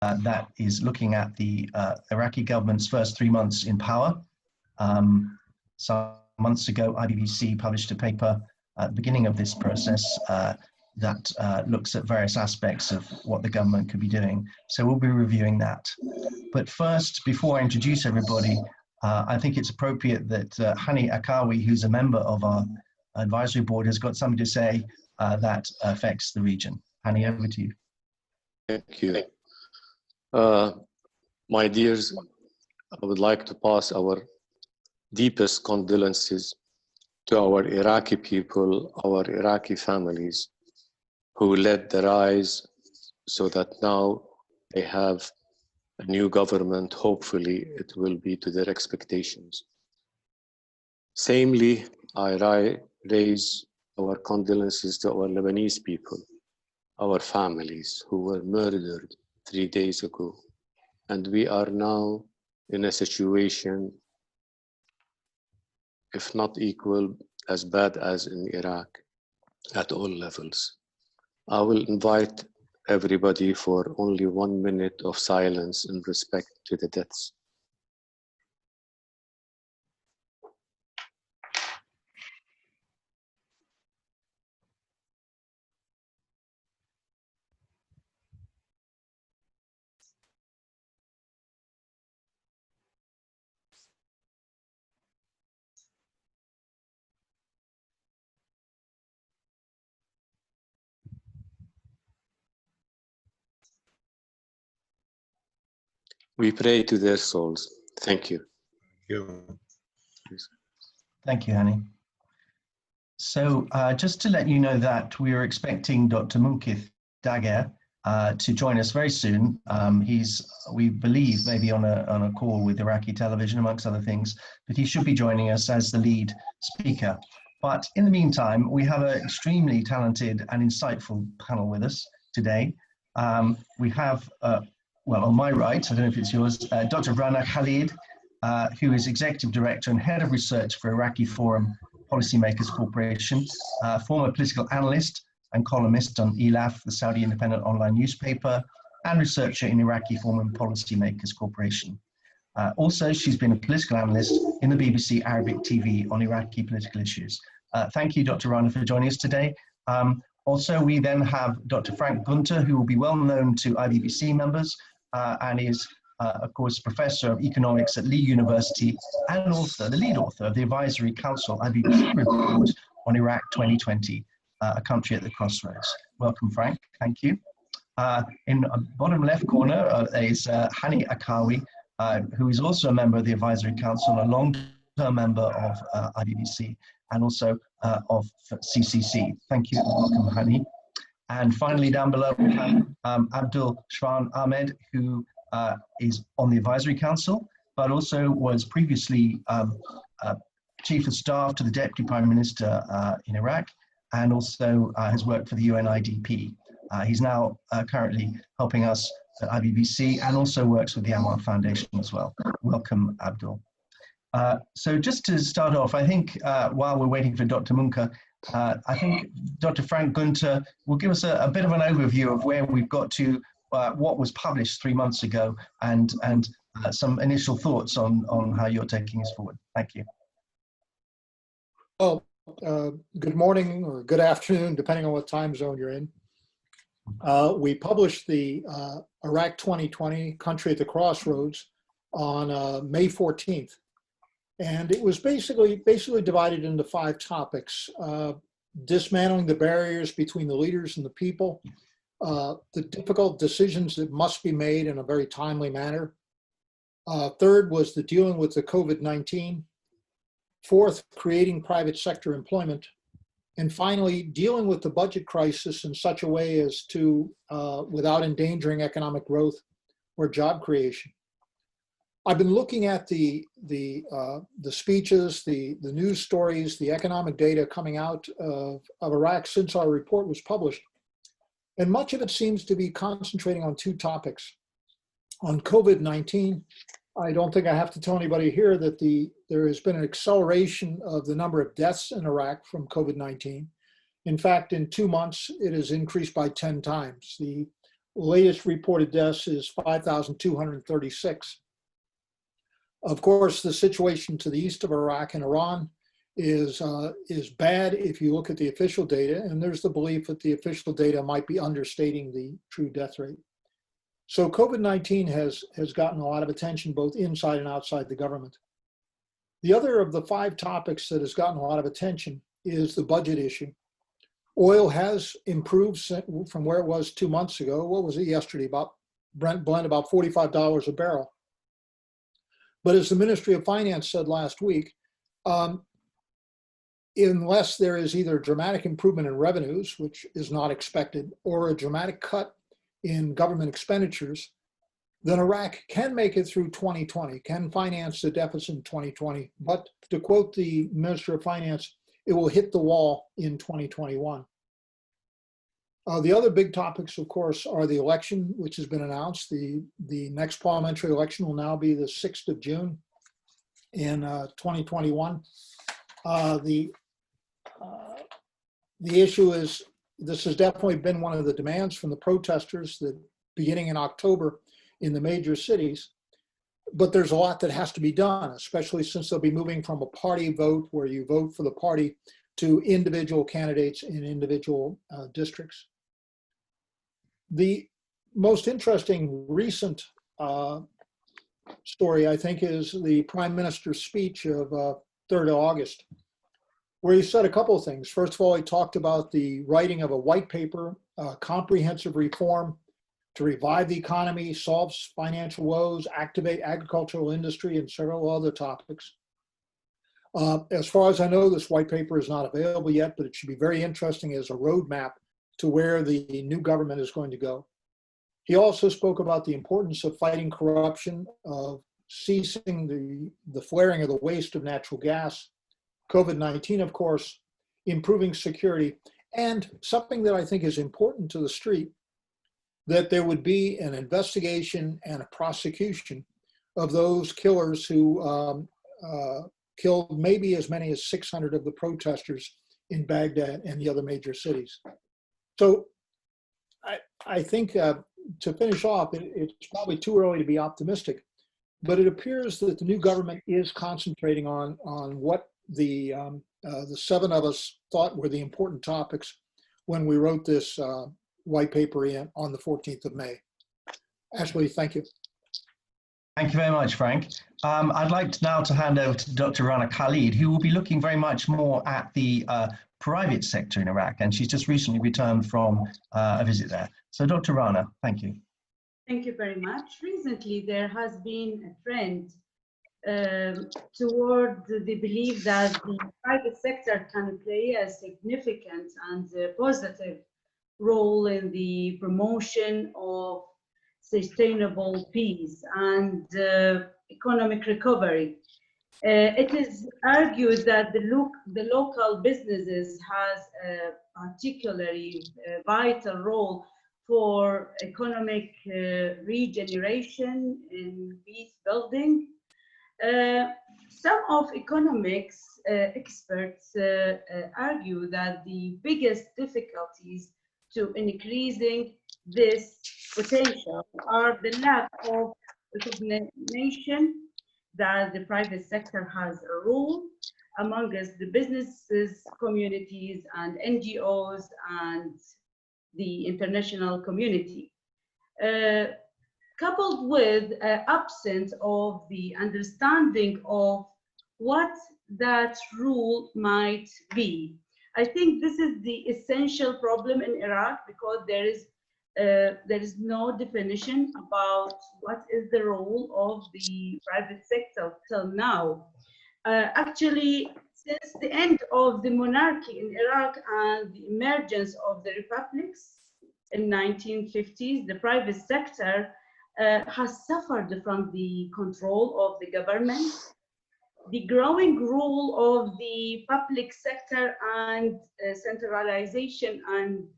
that is looking at the Iraqi government's first 3 months in power. Some months ago, IBBC published a paper at the beginning of this process that looks at various aspects of what the government could be doing. So we'll be reviewing that. But first, before I introduce everybody, I think it's appropriate that Hani Akawi, who's a member of our advisory board, has got something to say that affects the region. Hani, over to you. Thank you. My dears, I would like to pass our deepest condolences to our Iraqi people, our Iraqi families, who led the rise so that now they have a new government. Hopefully it will be to their expectations. Samely, I raise our condolences to our Lebanese people, our families who were murdered 3 days ago. And we are now in a situation, if not equal, as bad as in Iraq at all levels. I will invite everybody for only 1 minute of silence in respect to the deaths. We pray to their souls. Thank you. Thank you, Hani. So just to let you know that we are expecting Dr. Munqith Dagher to join us very soon. He's, we believe, maybe on a call with Iraqi television, amongst other things, but he should be joining us as the lead speaker. But in the meantime, we have an extremely talented and insightful panel with us today. We have well, on my right, I don't know if it's yours, Dr. Rana Khalid, who is Executive Director and Head of Research for Iraqi Forum Policymakers Corporation, former political analyst and columnist on ILAF, the Saudi independent online newspaper, and researcher in Iraqi Forum Policymakers Corporation. Also, she's been a political analyst in the BBC Arabic TV on Iraqi political issues. Thank you, Dr. Rana, for joining us today. Also, we then have Dr. Frank Gunter, who will be well known to IBBC members and is, of course, Professor of Economics at Lee University and author, the lead author of the Advisory Council IBBC report on Iraq 2020, a country at the crossroads. Welcome, Frank. Thank you. In the bottom left corner is Hani Akawi, who is also a member of the Advisory Council, a long-term member of IBBC, and also of CCC. Thank you, welcome, Hani. And finally, down below, we have Abdul Shwan Ahmed, who is on the Advisory Council, but also was previously Chief of Staff to the Deputy Prime Minister in Iraq, and also has worked for the UNIDP. He's now currently helping us at IBBC and also works with the Anwar Foundation as well. Welcome, Abdul. So just to start off, I think while we're waiting for Dr. Munqith, I think Dr. Frank Gunter will give us a bit of an overview of where we've got to, what was published 3 months ago, and some initial thoughts on how you're taking us forward. Thank you. Well, good morning or good afternoon, depending on what time zone you're in. We published the Iraq 2020 Country at the Crossroads on May 14th. And it was basically divided into 5 topics: dismantling the barriers between the leaders and the people, the difficult decisions that must be made in a very timely manner. Third was the dealing with the COVID-19. Fourth, creating private sector employment. And finally, dealing with the budget crisis in such a way as to, without endangering economic growth or job creation. I've been looking at the speeches, the news stories, the economic data coming out of Iraq since our report was published. And much of it seems to be concentrating on 2 topics. On COVID-19, I don't think I have to tell anybody here that there has been an acceleration of the number of deaths in Iraq from COVID-19. In fact, in 2 months, it has increased by 10 times. The Latest reported deaths is 5,236. Of course, the situation to the east of Iraq and Iran is bad if you look at the official data, and there's the belief that the official data might be understating the true death rate. So COVID-19 has gotten a lot of attention both inside and outside the government. The other of the 5 topics that has gotten a lot of attention is the budget issue. Oil has improved from where it was 2 months ago. What was it yesterday? About Brent blend about $45 a barrel. But as the Ministry of Finance said last week, unless there is either a dramatic improvement in revenues, which is not expected, or a dramatic cut in government expenditures, then Iraq can make it through 2020, can finance the deficit in 2020. But to quote the Minister of Finance, it will hit the wall in 2021. The other big topics, of course, are the election, which has been announced. The next parliamentary election will now be the 6th of June in 2021. The issue is, this has definitely been one of the demands from the protesters that beginning in October in the major cities, but there's a lot that has to be done, especially since they'll be moving from a party vote where you vote for the party to individual candidates in individual districts. The most interesting recent story, I think, is the Prime Minister's speech of 3rd of August, where he said a couple of things. First of all, he talked about the writing of a white paper, comprehensive reform to revive the economy, solve financial woes, activate agricultural industry, and several other topics. As far as I know, this white paper is not available yet, but it should be very interesting as a roadmap to where the new government is going to go. He also spoke about the importance of fighting corruption, of ceasing the flaring of the waste of natural gas, COVID-19, of course, improving security, and something that I think is important to the street, that there would be an investigation and a prosecution of those killers who killed maybe as many as 600 of the protesters in Baghdad and the other major cities. So I think to finish off, it's probably too early to be optimistic, but it appears that the new government is concentrating on what the 7 of us thought were the important topics when we wrote this white paper on the 14th of May. Ashley, thank you. Thank you very much, Frank. I'd like now to hand over to Dr. Rana Khalid, who will be looking very much more at the private sector in Iraq, and she's just recently returned from a visit there. So Dr. Rana, thank you. Thank you very much. Recently, there has been a trend toward the belief that the private sector can play a significant and positive role in the promotion of sustainable peace and economic recovery. It is argued that the local businesses has a particularly vital role for economic regeneration in peace building. Some of economics experts argue that the biggest difficulties to increasing this potential are the lack of recognition that the private sector has a role amongst the businesses, communities, and NGOs and the international community. Coupled with absence of the understanding of what that rule might be. I think this is the essential problem in Iraq, because there is no definition about what is the role of the private sector till now. Actually, since the end of the monarchy in Iraq and the emergence of the republics in 1950s, the private sector has suffered from the control of the government. The growing role of the public sector and centralization and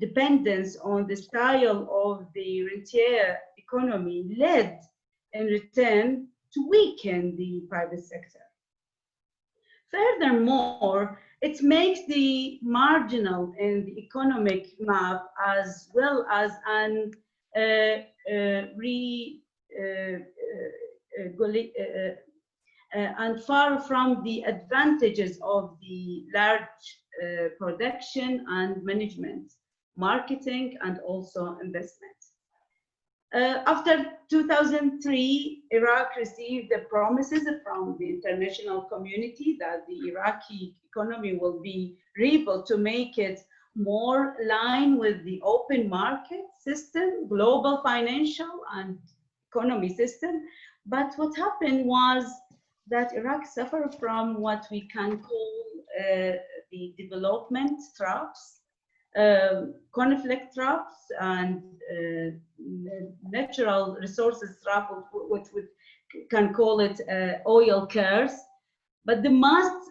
dependence on the style of the rentier economy led in return to weaken the private sector. Furthermore, It makes the marginal in the economic map as well as an and far from the advantages of the large production and management, marketing, and also investment. After 2003, Iraq received the promises from the international community that the Iraqi economy will be rebuilt to make it more aligned with the open market system, global financial and economy system. But what happened was that Iraq suffered from what we can call the development traps, conflict traps, and natural resources trap, what we can call it oil curse. But the most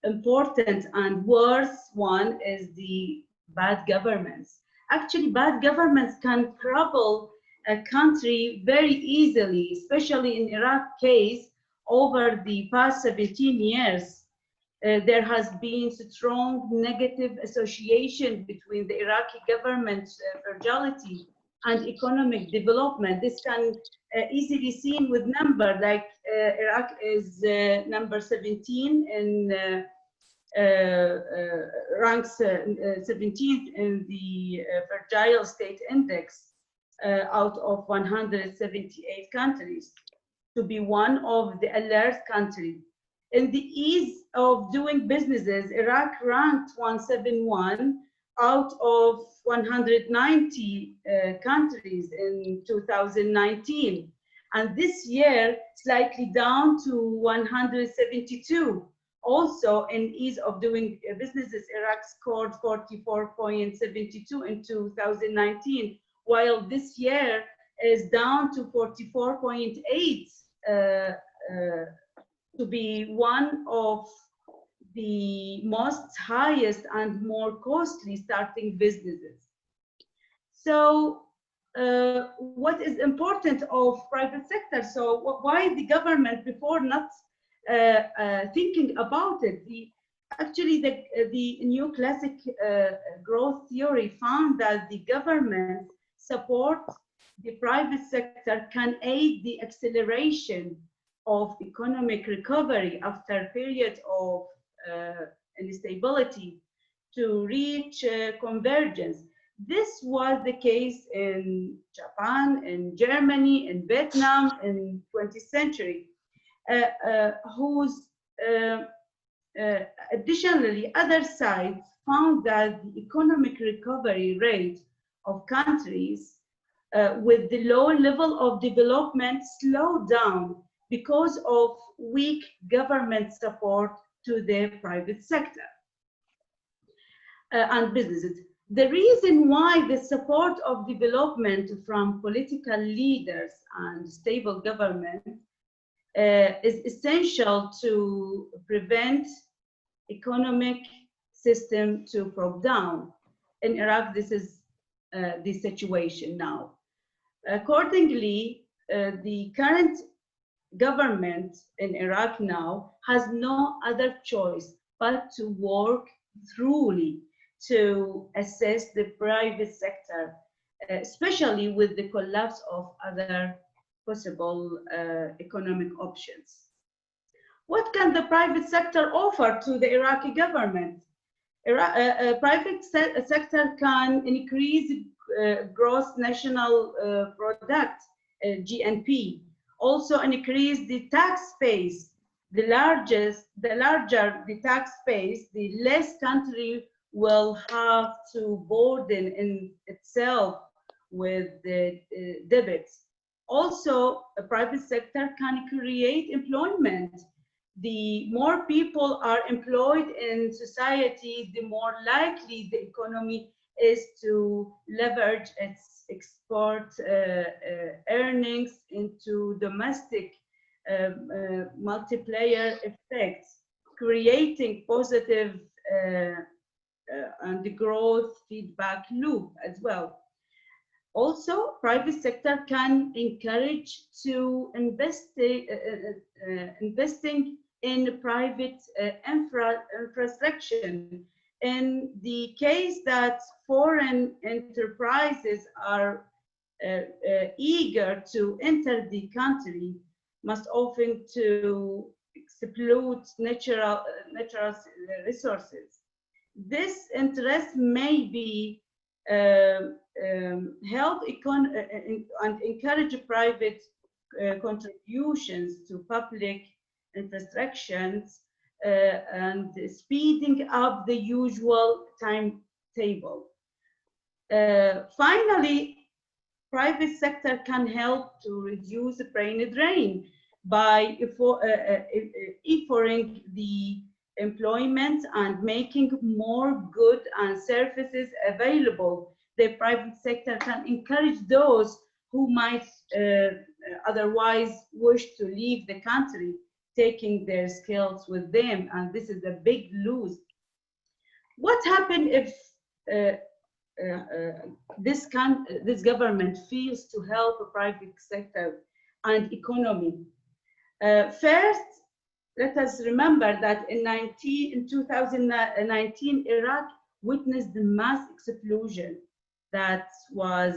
important and worst one is the bad governments. Actually, bad governments can cripple a country very easily, especially in Iraq case. Over the past 17 years, there has been strong negative association between the Iraqi government's fragility and economic development. This can easily seen with number, like Iraq is number 17 in ranks 17th in the Fragile State Index out of 178 countries, to be one of the alert countries. In the ease of doing businesses, Iraq ranked 171 out of 190 countries in 2019. And this year, slightly down to 172. Also, in ease of doing businesses, Iraq scored 44.72 in 2019, while this year is down to 44.8. To be one of the most highest and more costly starting businesses. So what is important of private sector? So why the government, before not thinking about it, actually the new classic growth theory found that the government support the private sector can aid the acceleration of economic recovery after a period of instability to reach convergence. This was the case in Japan, in Germany, in Vietnam in 20th century, additionally, other sides found that the economic recovery rate of countries with the low level of development slowed down because of weak government support to the private sector and businesses. The reason why the support of development from political leaders and stable government is essential to prevent economic system to break down. In Iraq, this is the situation now. Accordingly, the current government in Iraq now has no other choice but to work thoroughly to assess the private sector, especially with the collapse of other possible economic options. What can the private sector offer to the Iraqi government? Private sector can increase gross national product, GNP. Also increase the tax base. The larger the tax base, the less country will have to burden in itself with the debits. Also, a private sector can create employment. The more people are employed in society, the more likely the economy is to leverage its export earnings into domestic multiplier effects, creating positive and the growth feedback loop as well. Also, private sector can encourage to investing in private infrastructure. In the case that foreign enterprises are eager to enter the country, must often to exploit natural resources. This interest may be help and encourage private contributions to public infrastructures and speeding up the usual timetable. Finally, private sector can help to reduce brain drain by offering the employment and making more goods and services available. The private sector can encourage those who might otherwise wish to leave the country, taking their skills with them, and this is a big lose. What happens if this government fails to help the private sector and economy? First, let us remember that in 2019, Iraq witnessed the mass explosion that was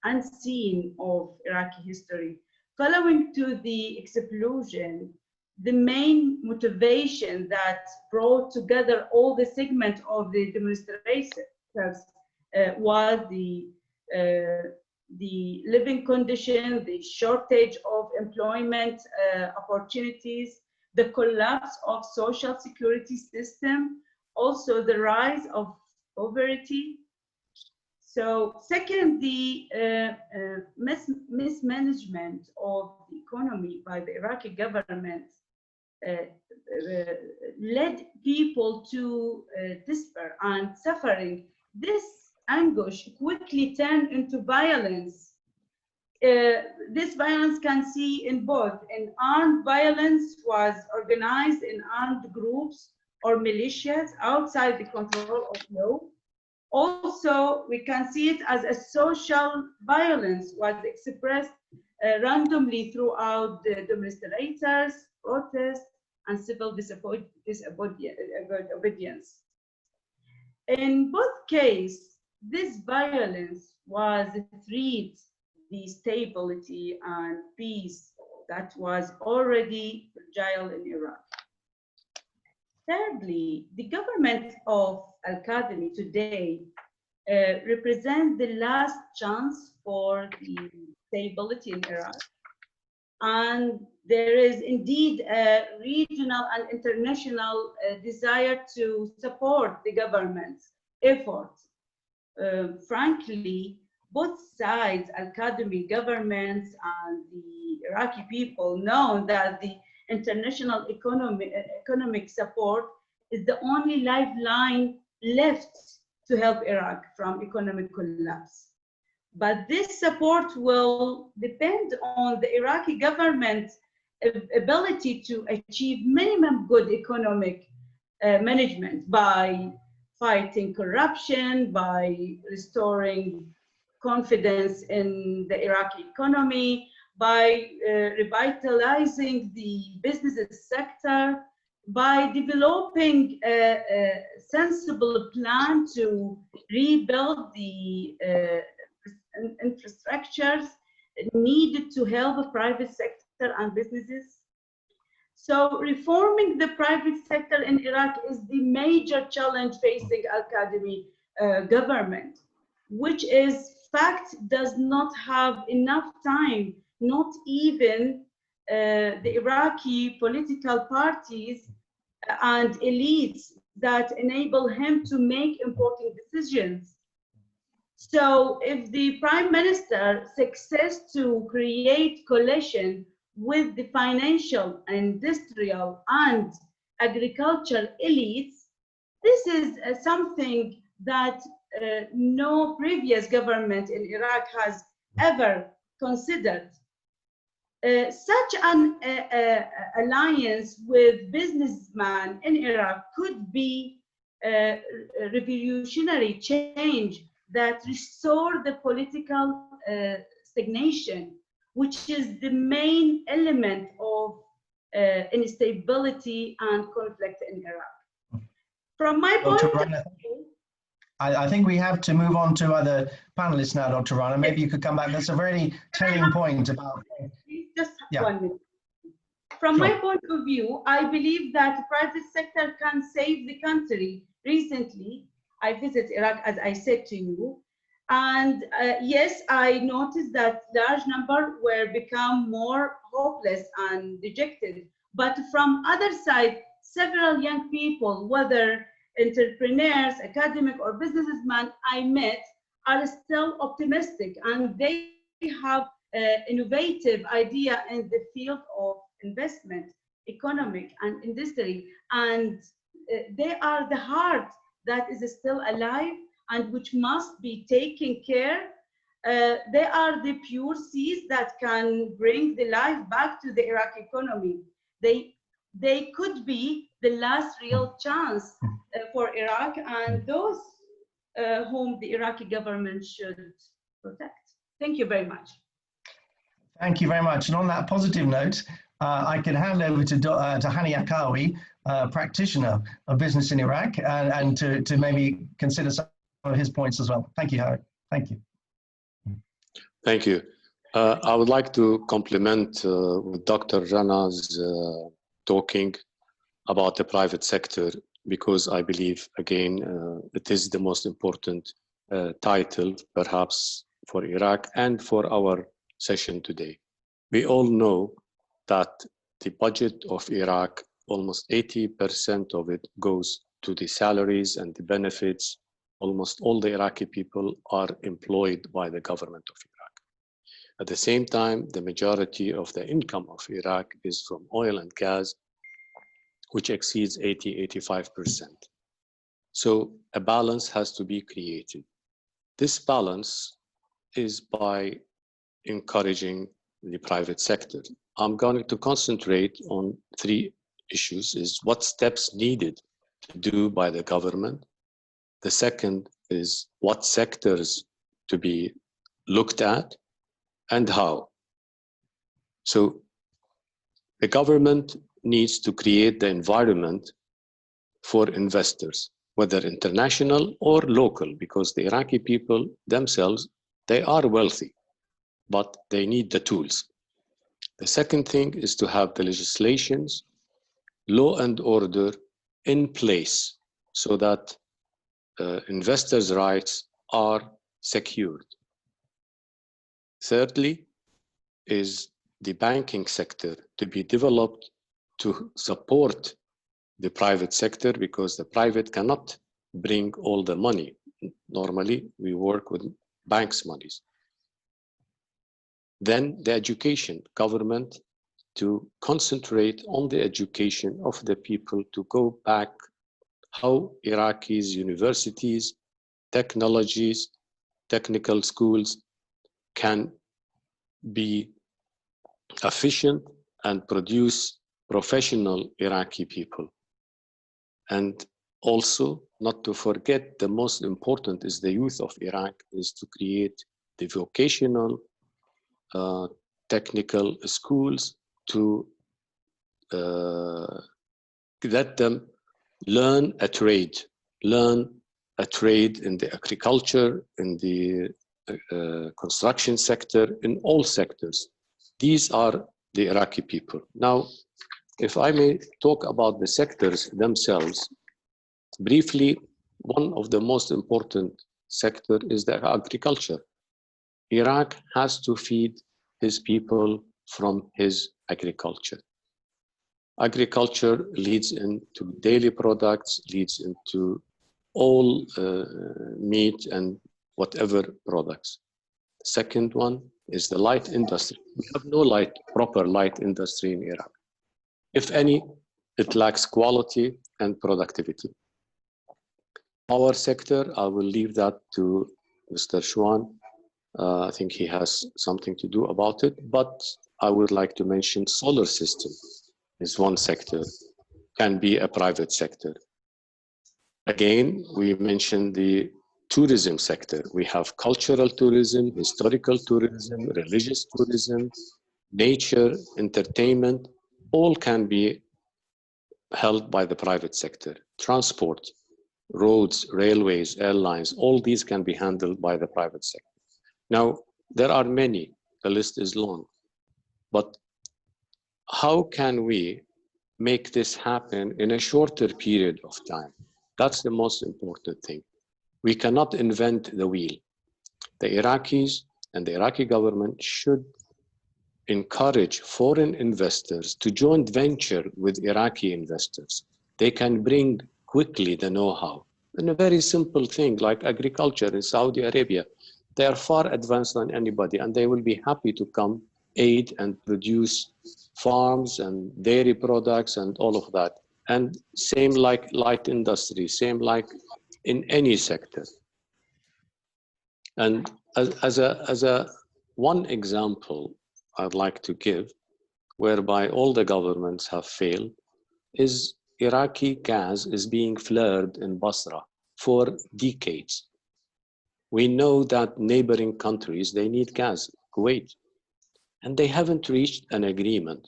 unseen of Iraqi history. Following to the explosion, the main motivation that brought together all the segments of the demonstrators was the living condition, the shortage of employment opportunities, the collapse of social security system, also the rise of poverty. So second, the mismanagement of the economy by the Iraqi government led people to despair and suffering. This anguish quickly turned into violence. This violence can see in both. In armed violence was organized in armed groups or militias outside the control of law. Also, we can see it as a social violence was expressed randomly throughout the demonstrators, protests, and civil disobedience. In both cases, this violence was threat the stability and peace that was already fragile in Iraq. Thirdly, the government of Al-Qadami today represents the last chance for the stability in Iraq. And there is indeed a regional and international desire to support the government's efforts. Frankly, both sides, Al-Qadami governments and the Iraqi people, know that the international economic support is the only lifeline left to help Iraq from economic collapse. But this support will depend on the Iraqi government's ability to achieve minimum good economic management by fighting corruption, by restoring confidence in the Iraqi economy, by revitalizing the business sector, by developing a sensible plan to rebuild the infrastructures needed to help the private sector and businesses. So reforming the private sector in Iraq is the major challenge facing Al-Qadami government, which is fact does not have enough time, not even the Iraqi political parties and elites that enable him to make important decisions. So if the Prime Minister succeeds to create coalition with the financial, industrial, and agricultural elites, this is something that no previous government in Iraq has ever considered. Such an alliance with businessmen in Iraq could be a revolutionary change that restore the political stagnation, which is the main element of instability and conflict in Iraq. From my Dr. point Rana, of view, I think we have to move on to other panelists now, Dr. Rana. Maybe you could come back. That's a very telling point about. please just Yeah. 1 minute. From Sure. my point of view, I believe that the private sector can save the country. Recently, I visited Iraq, as I said to you, and yes, I noticed that large number were become more hopeless and dejected. But from other side, several young people, whether entrepreneurs, academic or businessmen I met, are still optimistic, and they have innovative idea in the field of investment, economic and industry, and they are the heart that is still alive and which must be taken care. They are the pure seeds that can bring the life back to the Iraqi economy. They could be the last real chance for Iraq and those whom the Iraqi government should protect. Thank you very much. Thank you very much. And on that positive note, I can hand over to Hani Akawi, practitioner of business in Iraq, and to maybe consider some of his points as well. Thank you, Harry. Thank you. Thank you. I would like to compliment with Dr. Rana's talking about the private sector, because I believe, again, it is the most important title, perhaps, for Iraq and for our session today. We all know that the budget of Iraq, almost 80% of it goes to the salaries and the benefits. Almost all the Iraqi people are employed by the government of Iraq. At the same time, the majority of the income of Iraq is from oil and gas, which exceeds 80–85%. So a balance has to be created. This balance is by encouraging the private sector. I'm going to concentrate on 3 issues: is what steps needed to do by the government. The second is what sectors to be looked at and how. So the government needs to create the environment for investors, whether international or local, because the Iraqi people themselves, they are wealthy, but they need the tools. The second thing is to have the legislations, law and order in place so that investors' rights are secured. Thirdly, is the banking sector to be developed to support the private sector, because the private cannot bring all the money. Normally, we work with banks' monies. Then the education, government to concentrate on the education of the people, to go back how Iraqis, universities, technologies, technical schools can be efficient and produce professional Iraqi people. And also, not to forget, the most important is the youth of Iraq, is to create the vocational technical schools to let them learn a trade in the agriculture, in the construction sector, in all sectors. These are the Iraqi people. Now, if I may talk about the sectors themselves, briefly, one of the most important sector is the agriculture. Iraq has to feed his people from his agriculture. Agriculture leads into daily products, leads into all meat and whatever products. Second one is the light industry. We have no proper light industry in Iraq. If any, it lacks quality and productivity. Power sector, I will leave that to Mr. Shwan. I think he has something to do about it, but I would like to mention solar system is one sector, can be a private sector. Again, we mentioned the tourism sector. We have cultural tourism, historical tourism, religious tourism, nature, entertainment. all can be held by the private sector. Transport, roads, railways, airlines, all these can be handled by the private sector. Now, there are many, the list is long, but how can we make this happen in a shorter period of time? That's the most important thing. We cannot invent the wheel. The Iraqis and the Iraqi government should encourage foreign investors to joint venture with Iraqi investors. They can bring quickly the know-how. And a very simple thing like agriculture in Saudi Arabia, they are far advanced than anybody, and they will be happy to come aid and produce farms and dairy products and all of that. And same like light industry, same like in any sector. And as a one example I'd like to give, whereby all the governments have failed, is Iraqi gas is being flared in Basra for decades. We know that neighboring countries, they need gas, Kuwait, and they haven't reached an agreement.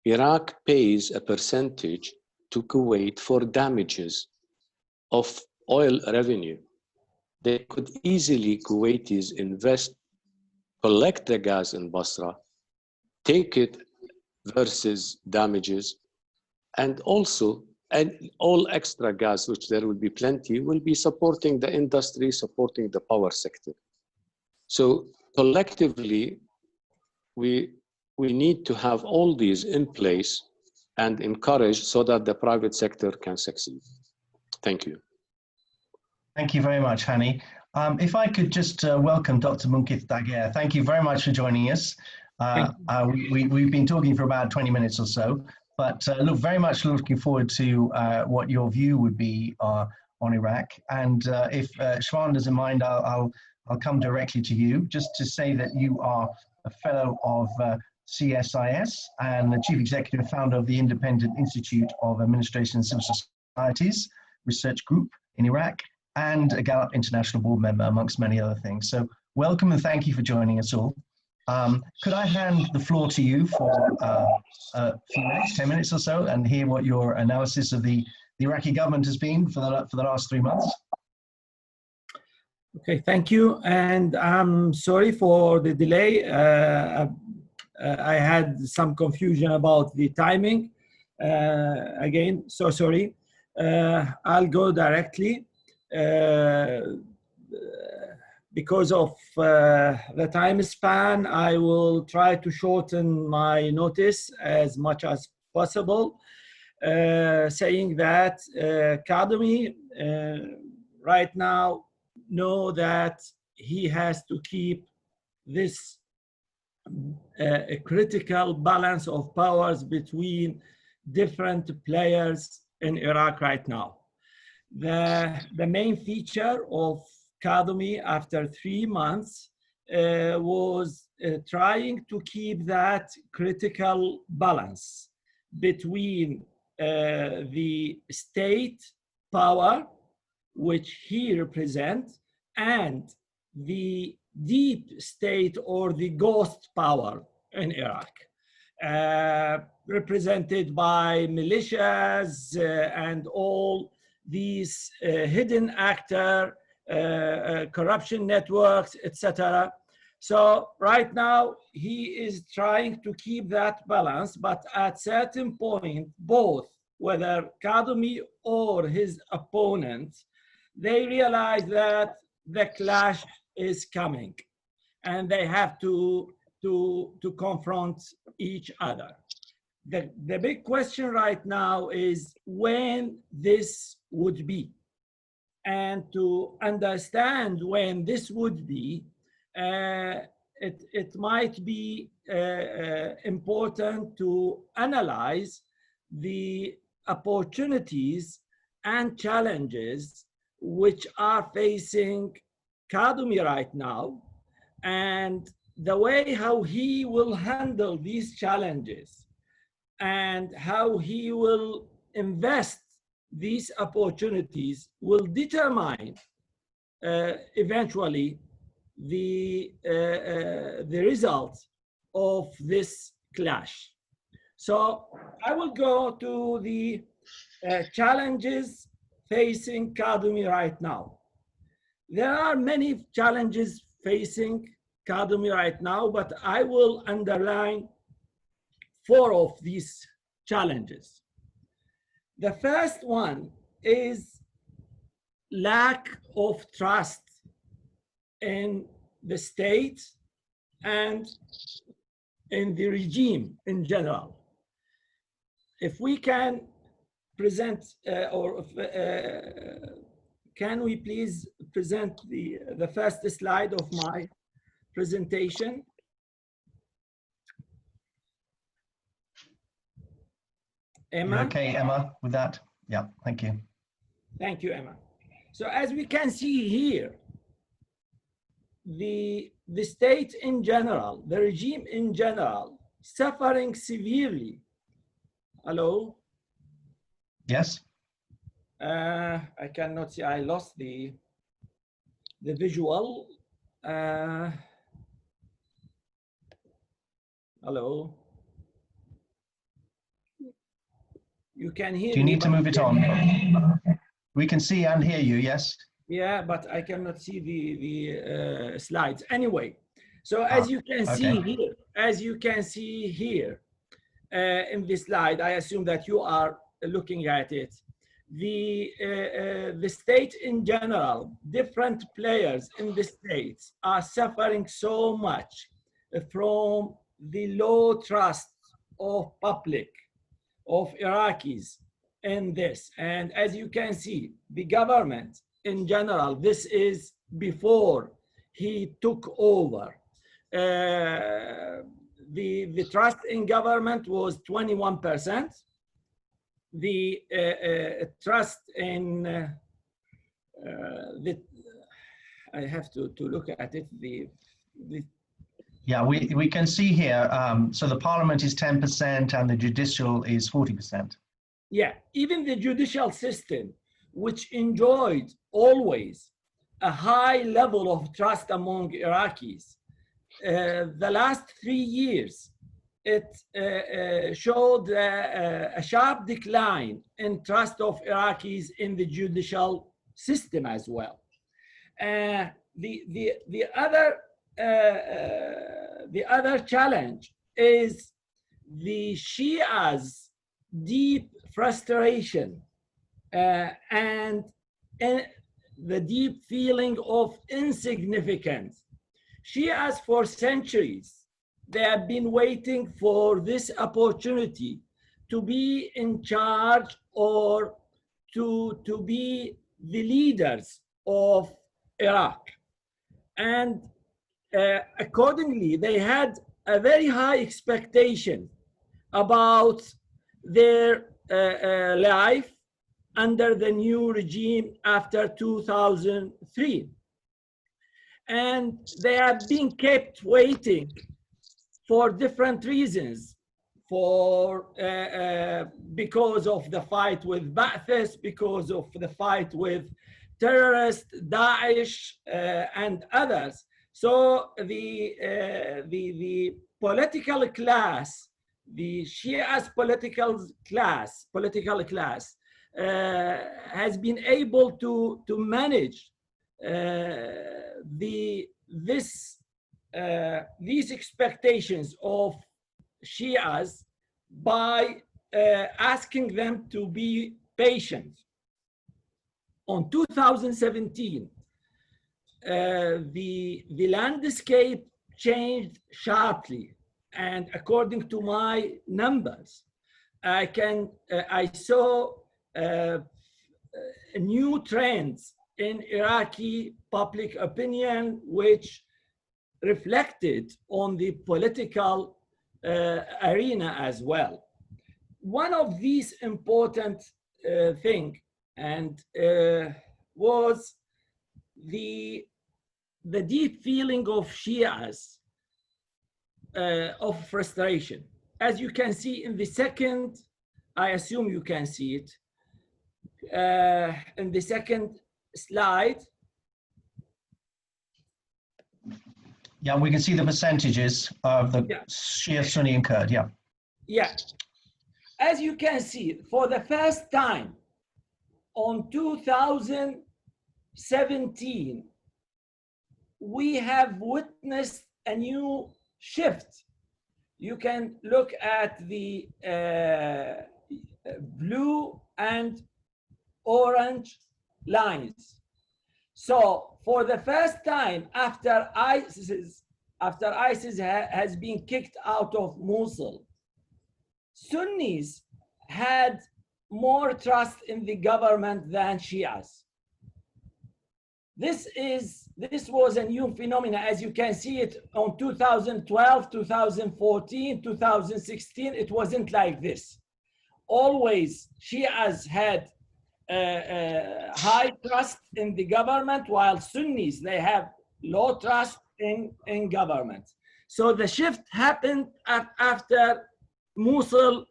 Iraq pays a percentage to Kuwait for damages of oil revenue. They could easily, Kuwaitis, invest, collect the gas in Basra, take it versus damages, and also, and all extra gas, which there will be plenty, will be supporting the industry, supporting the power sector. So collectively, we need to have all these in place and encourage so that the private sector can succeed. Thank you. Thank you very much, Hani. If I could just welcome Dr. Munqith Dagher. Thank you very much for joining us. We've been talking for about 20 minutes or so, but look, very much looking forward to what your view would be on Iraq. And if Shwan doesn't mind, I'll come directly to you, just to say that you are a fellow of CSIS and the chief executive and founder of the Independent Institute of Administration and Civil Societies Research Group in Iraq, and a Gallup International Board member, amongst many other things. So welcome and thank you for joining us all. Could I hand the floor to you for a few minutes, 10 minutes or so, and hear what your analysis of the Iraqi government has been for the last 3 months? Okay, thank you. And I'm sorry for the delay. I had some confusion about the timing. Again, so sorry. I'll go directly. Because of the time span, I will try to shorten my notice as much as possible, saying that Kadhimi right now know that he has to keep this a critical balance of powers between different players in Iraq right now. The main feature of Kadhimi after 3 months was trying to keep that critical balance between the state power, which he represents, and the deep state or the ghost power in Iraq, represented by militias and all these hidden actor, corruption networks, etc. So right now he is trying to keep that balance, but at certain point, both, whether Kadhimi or his opponent, they realize that the clash is coming and they have to confront each other. The big question right now is when this would be. And to understand when this would be, it might be important to analyze the opportunities and challenges which are facing Kadhimi right now, and the way how he will handle these challenges and how he will invest these opportunities will determine eventually the result of this clash. So I will go to the challenges facing Kadhimi right now. There are many challenges facing Kadhimi right now, but I will underline 4 of these challenges. The first one is lack of trust in the state and in the regime in general. If we can present, can we please present the first slide of my presentation? Emma? Okay, Emma, with that? Yeah, thank you. Thank you, Emma. So as we can see here, the state in general, the regime in general, suffering severely. Hello? Yes? I cannot see, I lost the visual. Hello? You can hear me. Do you need to move it on? We can see and hear you, yes? Yeah, but I cannot see the slides. Anyway, so as you can see here, in this slide, I assume that you are looking at it. The state in general, different players in the states are suffering so much from the low trust of public, of Iraqis in this. And as you can see, the government in general, this is before he took over. The trust in government was 21%. The trust in I have to look at it. Yeah, we can see here, so the parliament is 10% and the judicial is 40%. Yeah, even the judicial system, which enjoyed always a high level of trust among Iraqis, the last 3 years, it showed a sharp decline in trust of Iraqis in the judicial system as well. The other challenge is the Shia's deep frustration and the deep feeling of insignificance. Shias for centuries, they have been waiting for this opportunity to be in charge or to be the leaders of Iraq. And accordingly, they had a very high expectation about their life under the new regime after 2003. And they have been kept waiting for different reasons, because of the fight with Ba'athist, because of the fight with terrorists, Daesh, and others. So the political class, the Shia's political class, has been able to manage these expectations of Shias by asking them to be patient. On 2017, the landscape changed sharply, and according to my numbers, I saw new trends in Iraqi public opinion, which reflected on the political arena as well. One of these important things was the deep feeling of Shias of frustration. As you can see in the second, I assume you can see it, in the second slide. Yeah, we can see the percentages of the Shia, Sunni, and Kurd, yeah. Yeah, as you can see, for the first time on 2017, we have witnessed a new shift. You can look at the blue and orange lines. So for the first time after ISIS has been kicked out of Mosul, Sunnis had more trust in the government than Shias. This was a new phenomenon, as you can see it on 2012, 2014, 2016. It wasn't like this. Always Shias had high trust in the government, while Sunnis, they have low trust in government. So the shift happened after Mosul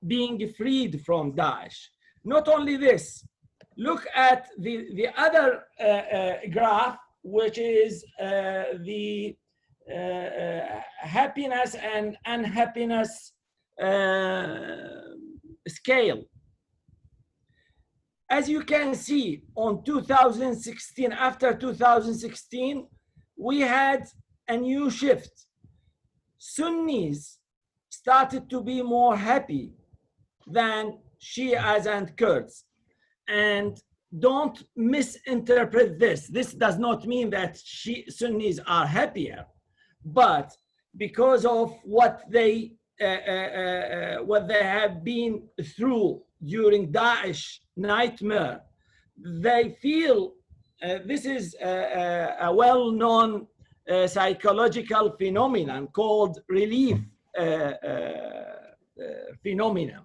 being freed from Daesh. Not only this, look at the other graph, which is the happiness and unhappiness scale. As you can see, on 2016, after 2016, we had a new shift. Sunnis started to be more happy than Shias and Kurds. And don't misinterpret this. This does not mean that Sunnis are happier, but because of what they have been through during Daesh nightmare, they feel this is a well-known psychological phenomenon called relief phenomenon.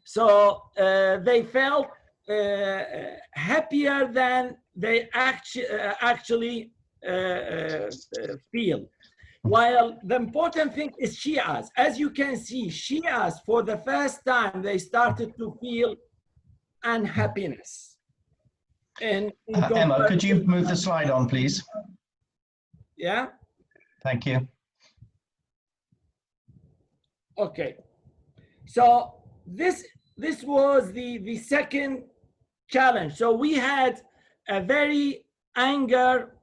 So they felt happier than they actually feel. While the important thing is Shias. As you can see, Shias, for the first time, they started to feel unhappiness. Emma, could you move the slide on, please? Yeah? Thank you. Okay. So this was the second challenge. So we had a very anger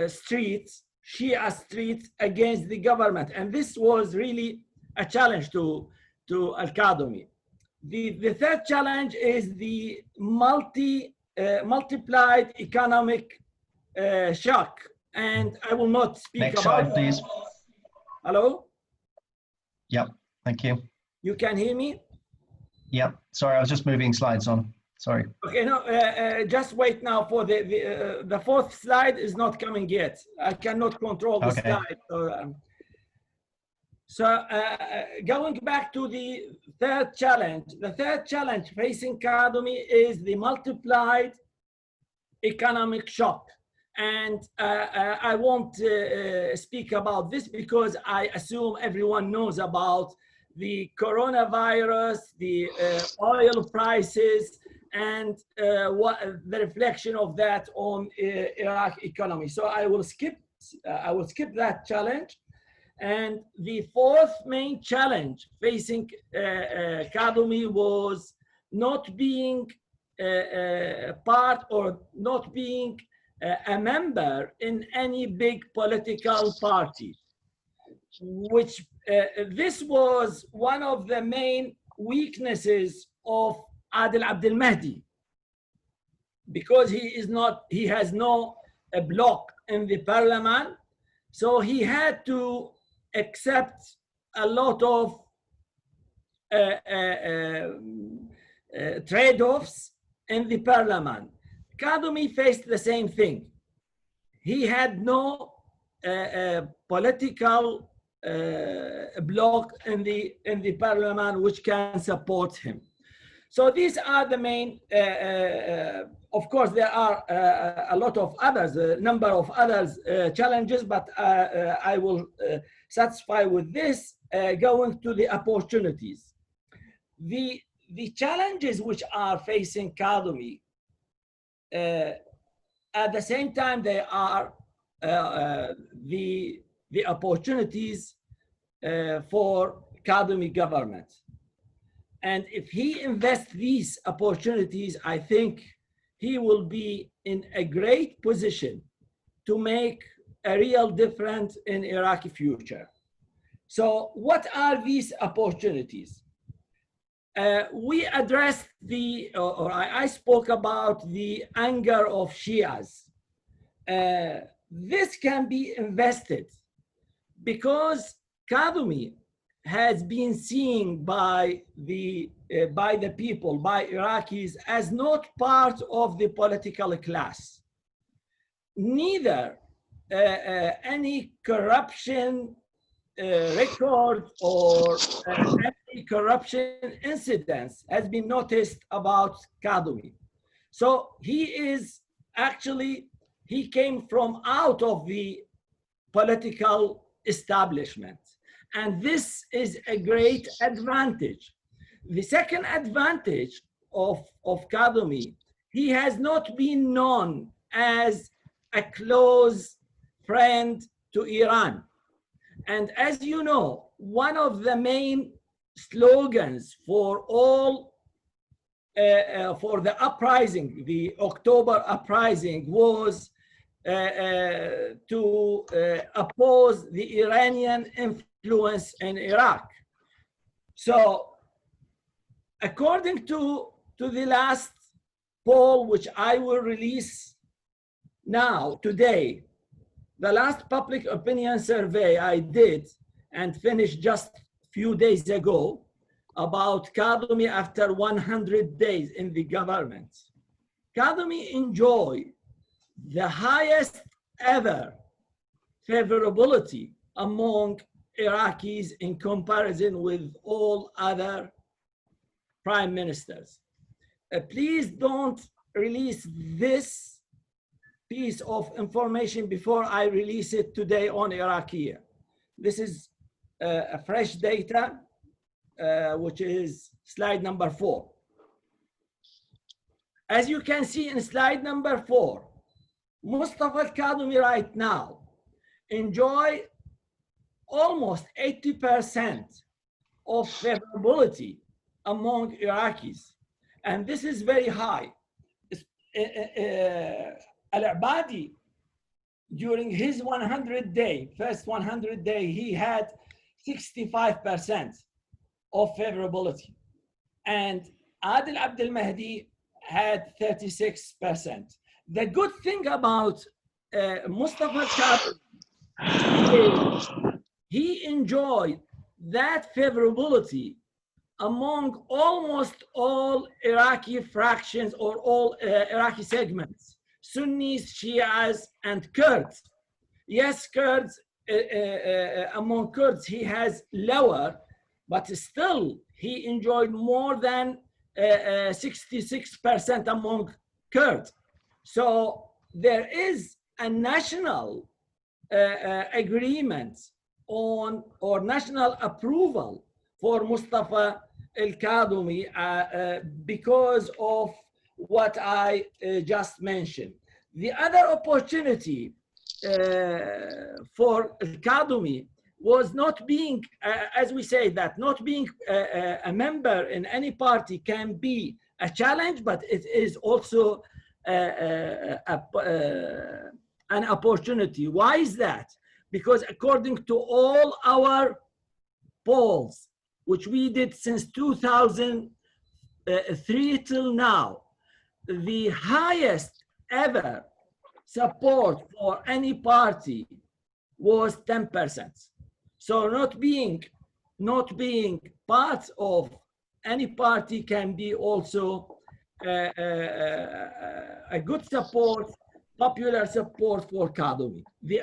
streets, Shia streets against the government. And this was really a challenge to Al-Qadumi. The third challenge is the multiplied economic shock. And I will not speak Next about slide, please. Hello? Yep, thank you. You can hear me? Yep, sorry, I was just moving slides on. Sorry. Okay, no, just wait now for the fourth slide is not coming yet. I cannot control the slide. So going back to the third challenge, the third challenge facing Qadumi is the multiplied economic shock. And I won't speak about this because I assume everyone knows about the coronavirus, the oil prices, and what the reflection of that on Iraq economy. So I will skip that challenge. And the fourth main challenge facing Qadumi was not being part or not being a member in any big political party, which this was one of the main weaknesses of Adil Abdel Mahdi, because he has no block in the parliament, so he had to accept a lot of trade-offs in the parliament. Qadumi faced the same thing. He had no political bloc in the parliament which can support him. So these are the main. Of course, there are a lot of others, a number of others challenges, but I will satisfy with this. Going to the opportunities, the challenges which are facing Qadumi. At the same time, they are the opportunities for Qadumi government. And if he invests these opportunities, I think he will be in a great position to make a real difference in Iraqi future. So what are these opportunities? We addressed I spoke about the anger of Shias. This can be invested because Kadhimi has been seen by the people, by Iraqis, as not part of the political class. Neither any corruption record or any corruption incidents has been noticed about Kadhimi. So he came from out of the political establishment. And this is a great advantage. The second advantage of Kadhimi, he has not been known as a close friend to Iran. And as you know, one of the main slogans for all, for the uprising, the October uprising, was to oppose the Iranian influence in Iraq. So according to the last poll, which I will release now, today, the last public opinion survey I did and finished just a few days ago about Kadhimi after 100 days in the government. Kadhimi enjoyed the highest ever favorability among Iraqis in comparison with all other prime ministers. Please don't release this piece of information before I release it today on Iraqi. This is a fresh data, which is slide number 4. As you can see in slide number 4, Mustafa al-Kadhimi right now enjoy almost 80% of favorability among Iraqis. And this is very high. Al-Abadi, during his first 100 day, he had 65% of favorability. And Adil Abdel Mahdi had 36%. The good thing about Mustafa al-Kadhimi is he enjoyed that favorability among almost all Iraqi fractions or all Iraqi segments, Sunnis, Shias, and Kurds. Yes, Kurds, among Kurds, he has lower, but still he enjoyed more than 66% among Kurds. So there is a national agreement on, or national approval for Mustafa al-Kadhimi because of what I just mentioned. The other opportunity for al-Kadhimi was not being, as we say, that not being a member in any party can be a challenge, but it is also an opportunity. Why is that? Because according to all our polls, which we did since 2003 till now, the highest ever support for any party was 10%. So not being part of any party can be also a good support, popular support for Kadhimi. The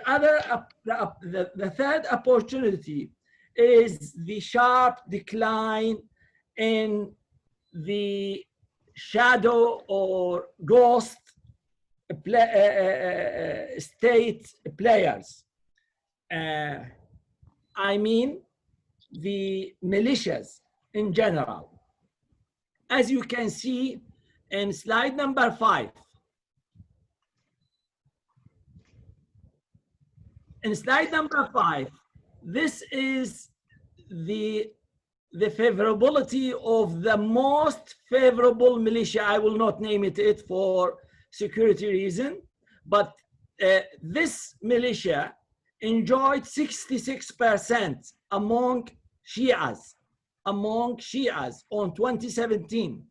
third opportunity is the sharp decline in the shadow or ghost state players. I mean the militias in general. As you can see in slide number 5. In slide number 5, this is the the favorability of the most favorable militia. I will not name it for security reason, but this militia enjoyed 66% among Shias on 2017.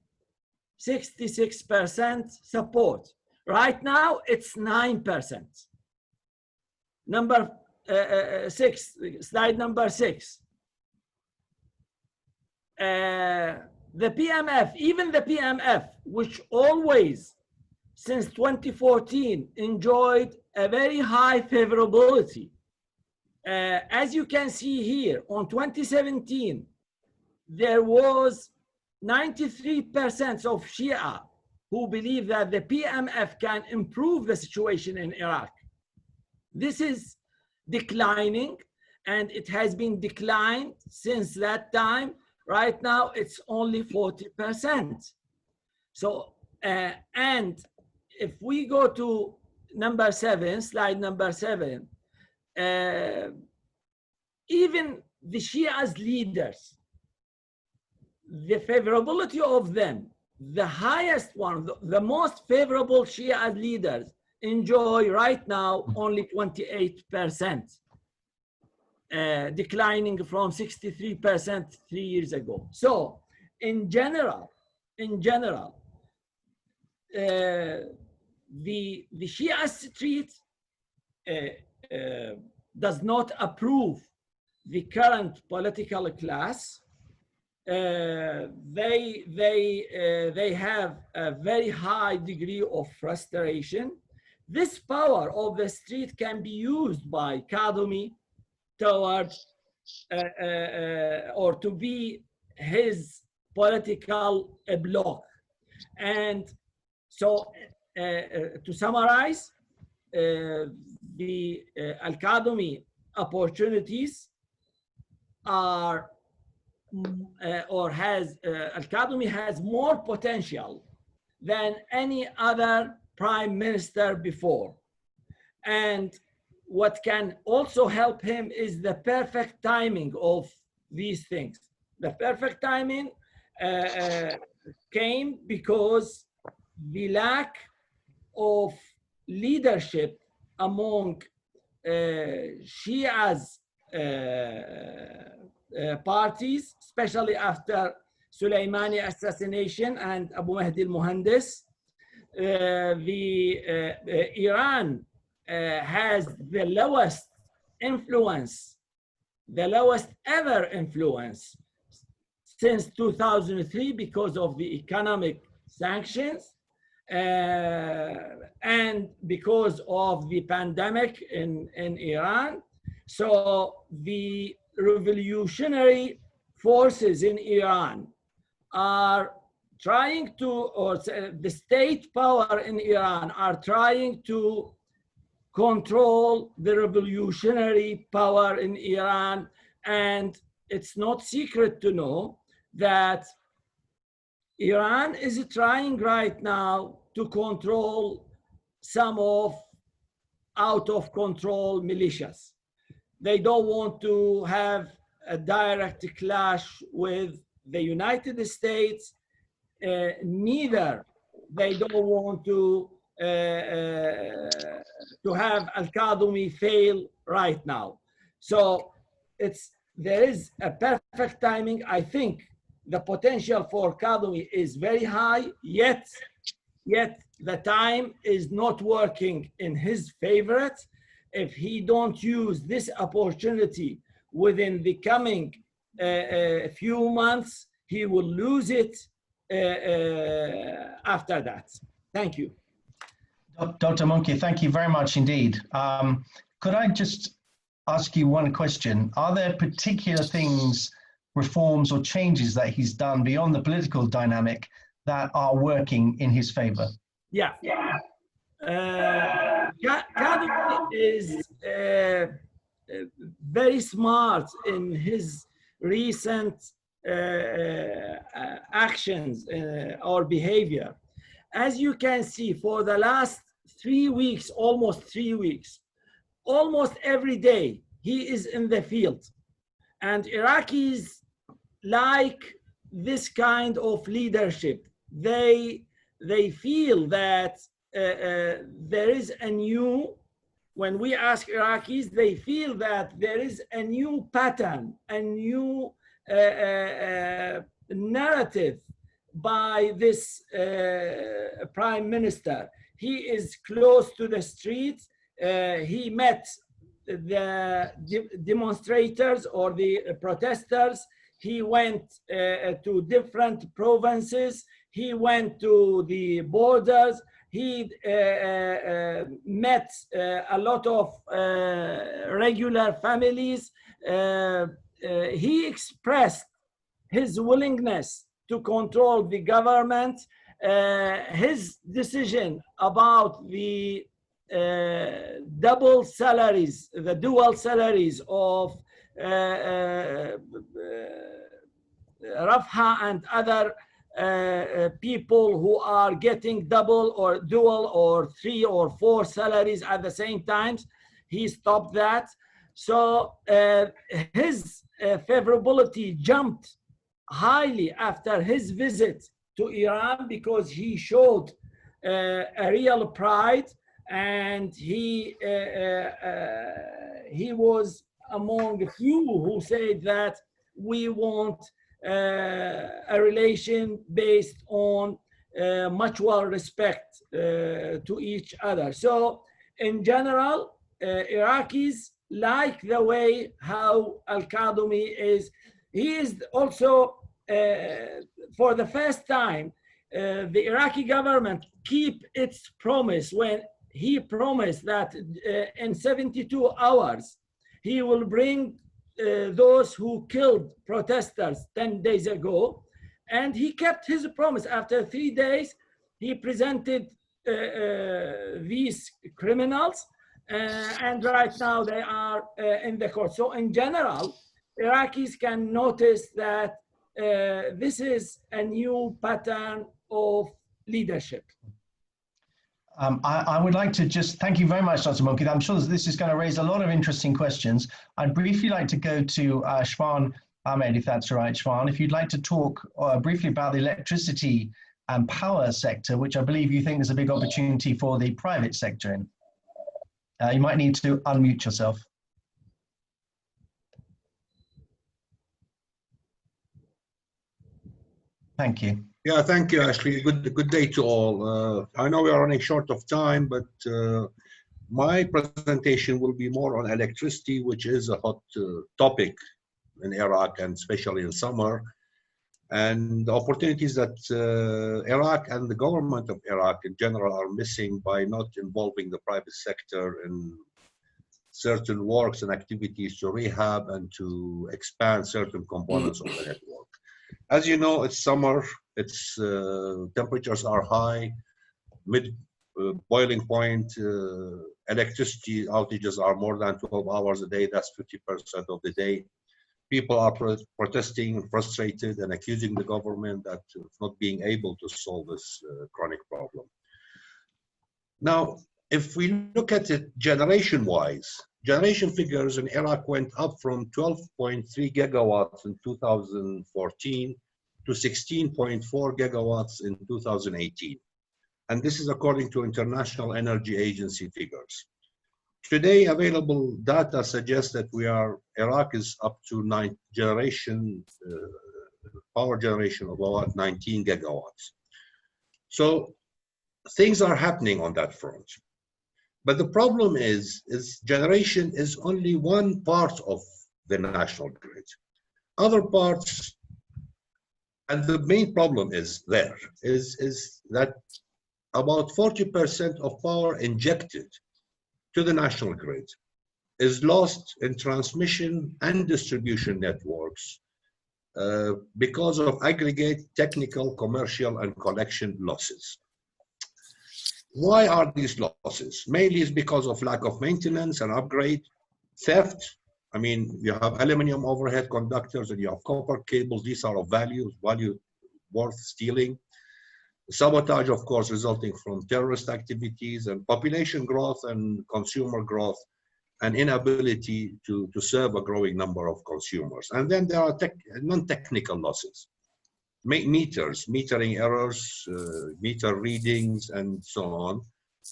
66% support. Right now, it's 9%. Number 6, slide number 6. The PMF, even the PMF, which always since 2014 enjoyed a very high favorability. As you can see here, on 2017, there was 93% of Shia who believe that the PMF can improve the situation in Iraq. This is declining, and it has been declined since that time. Right now, it's only 40%. So, and if we go to number 7, slide number 7, even the Shia's leaders, the favorability of them, the highest one, the most favorable Shia leaders enjoy right now only 28%, declining from 63% 3 years ago. So in general, the Shia street does not approve the current political class. They have a very high degree of frustration. This power of the street can be used by Kadhimi towards or to be his political bloc. And so to summarize, the Al-Kadhimi opportunities are Al-Kadhimi has more potential than any other prime minister before. And what can also help him is the perfect timing of these things. The perfect timing came because the lack of leadership among Shia's parties, especially after Soleimani assassination and Abu Mahdi al-Muhandis. Iran has the lowest influence, the lowest ever influence since 2003 because of the economic sanctions and because of the pandemic in Iran. So the revolutionary forces in Iran are trying to, or the state power in Iran are trying to control the revolutionary power in Iran. And it's not secret to know that Iran is trying right now to control some of out of control militias. They don't want to have a direct clash with the United States. Neither they don't want to have Al-Kadhimi fail right now. So there is a perfect timing. I think the potential for Kadhimi is very high, yet the time is not working in his favor. If he don't use this opportunity within the coming few months, he will lose it after that. Thank you. Dr. Munqith, thank you very much indeed. Could I just ask you one question? Are there particular things, reforms or changes that he's done beyond the political dynamic that are working in his favor? Yeah. Kadhimi is very smart in his recent actions or behavior. As you can see, for the last 3 weeks, almost 3 weeks, almost every day, he is in the field. And Iraqis like this kind of leadership. They feel that there is a new, when we ask Iraqis, they feel that there is a new pattern, a new narrative by this prime minister. He is close to the streets. He met the demonstrators or the protesters. He went to different provinces. He went to the borders. He met a lot of regular families. He expressed his willingness to control the government. His decision about the double salaries, the dual salaries of Rafha and other people who are getting double or dual or 3 or 4 salaries at the same time, he stopped that. So his favorability jumped highly after his visit to Iran, because he showed a real pride, and he was among the few who said that we want a relation based on mutual respect to each other. So in general, Iraqis like the way how Al-Kadhimi is. He is also, for the first time, the Iraqi government keep its promise when he promised that in 72 hours, he will bring those who killed protesters 10 days ago. And he kept his promise. After 3 days, he presented these criminals, and right now they are in the court. So in general, Iraqis can notice that this is a new pattern of leadership. I would like to just thank you very much, Dr. Munqith. I'm sure this is going to raise a lot of interesting questions. I'd briefly like to go to Shwan Ahmed, if that's all right, Shwan. If you'd like to talk briefly about the electricity and power sector, which I believe you think is a big opportunity for the private sector in. You might need to unmute yourself. Thank you. Yeah, thank you, Ashley. Good day to all. I know we are running short of time, but my presentation will be more on electricity, which is a hot topic in Iraq, and especially in summer, and the opportunities that Iraq and the government of Iraq in general are missing by not involving the private sector in certain works and activities to rehab and to expand certain components of the network. As you know, it's summer, it's temperatures are high, mid boiling point, electricity outages are more than 12 hours a day, that's 50% of the day. People are protesting, frustrated, and accusing the government of not being able to solve this chronic problem. Now, if we look at it generation-wise, generation figures in Iraq went up from 12.3 gigawatts in 2014 to 16.4 gigawatts in 2018. And this is according to International Energy Agency figures. Today, available data suggests that Iraq is up to power generation of about 19 gigawatts. So things are happening on that front. But the problem is generation is only one part of the national grid. Other parts, and the main problem is that about 40% of power injected to the national grid is lost in transmission and distribution networks because of aggregate technical, commercial, and collection losses. Why are these losses? Mainly is because of lack of maintenance and upgrade, theft. I mean, you have aluminum overhead conductors and you have copper cables. These are of value worth stealing. Sabotage, of course, resulting from terrorist activities, and population growth and consumer growth and inability to serve a growing number of consumers. And then there are non-technical losses, metering errors, meter readings, and so on.